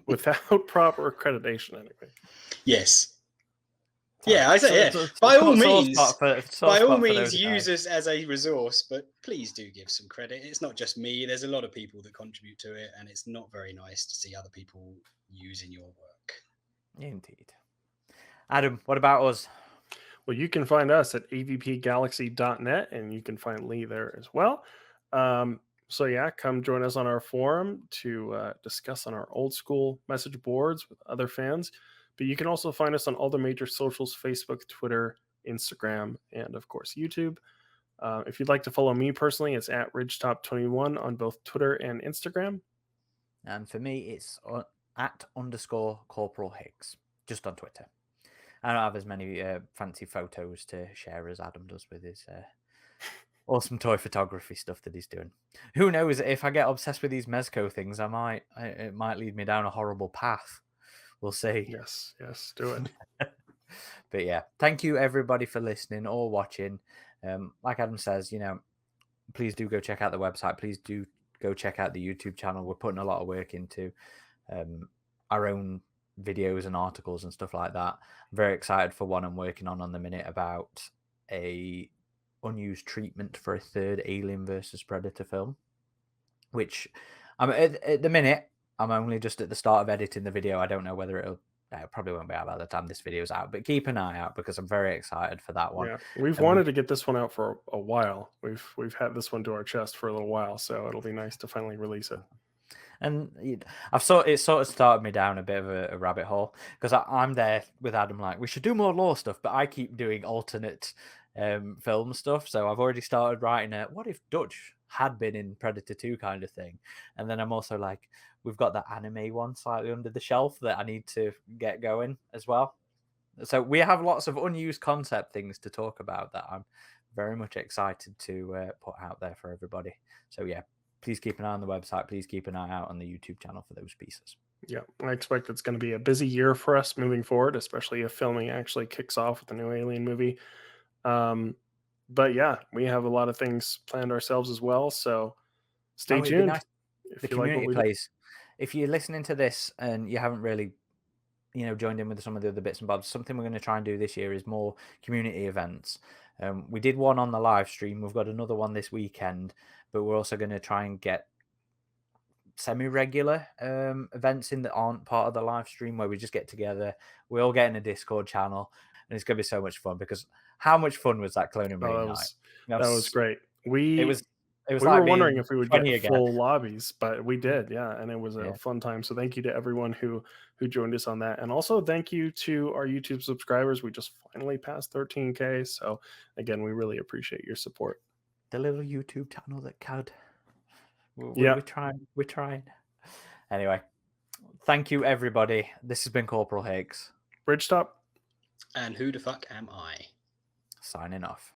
Without proper accreditation, anyway. Yes. Sorry. Yeah, I say By all means, use us as a resource, but please do give some credit. It's not just me. There's a lot of people that contribute to it, and it's not very nice to see other people using your work. Indeed. Adam, what about us? Well, you can find us at avpgalaxy.net, and you can find Leigh there as well. So yeah, come join us on our forum to discuss on our old school message boards with other fans. But you can also find us on all the major socials: Facebook, Twitter, Instagram, and of course YouTube. If you'd like to follow me personally, it's at RidgeTop21 on both Twitter and Instagram. And for me, it's at _Corporal Hicks, just on Twitter. I don't have as many fancy photos to share as Adam does with his awesome toy photography stuff that he's doing. Who knows? If I get obsessed with these Mezco things, it might lead me down a horrible path. We'll see. Yes, do it. But yeah, thank you everybody for listening or watching. Like Adam says, please do go check out the website. Please do go check out the YouTube channel. We're putting a lot of work into our own videos and articles and stuff like that. I'm very excited for one I'm working on the minute about a unused treatment for a third Alien versus Predator film, which I'm at the minute. I'm only just at the start of editing the video. I don't know whether it probably won't be out by the time this video is out, but keep an eye out because I'm very excited for that one. Yeah, we've wanted to get this one out for a while. We've had this one to our chest for a little while, so it'll be nice to finally release it. And it sort of started me down a bit of a rabbit hole because I'm there with Adam like, we should do more lore stuff, but I keep doing alternate film stuff. So I've already started writing what if Dutch had been in Predator 2 kind of thing. And then I'm also like, we've got that anime one slightly under the shelf that I need to get going as well. So we have lots of unused concept things to talk about that I'm very much excited to put out there for everybody. So yeah, please keep an eye on the website. Please keep an eye out on the YouTube channel for those pieces. Yeah, I expect it's going to be a busy year for us moving forward, especially if filming actually kicks off with the new Alien movie. But yeah, we have a lot of things planned ourselves as well. So stay tuned. Nice. The community place. If you're listening to this and you haven't really, joined in with some of the other bits and bobs, something we're going to try and do this year is more community events. We did one on the live stream. We've got another one this weekend, but we're also going to try and get semi-regular events in that aren't part of the live stream where we just get together. We all get in a Discord channel, and it's going to be so much fun because how much fun was that cloning night? That was great. We were like wondering if we would get full lobbies, but we did, yeah, and it was a fun time. So thank you to everyone who joined us on that, and also thank you to our YouTube subscribers. We just finally passed 13K, so again, we really appreciate your support. The little YouTube channel that could. We're trying. Anyway, thank you everybody. This has been Corporal Hicks, RidgeTop, and who the fuck am I? Signing off.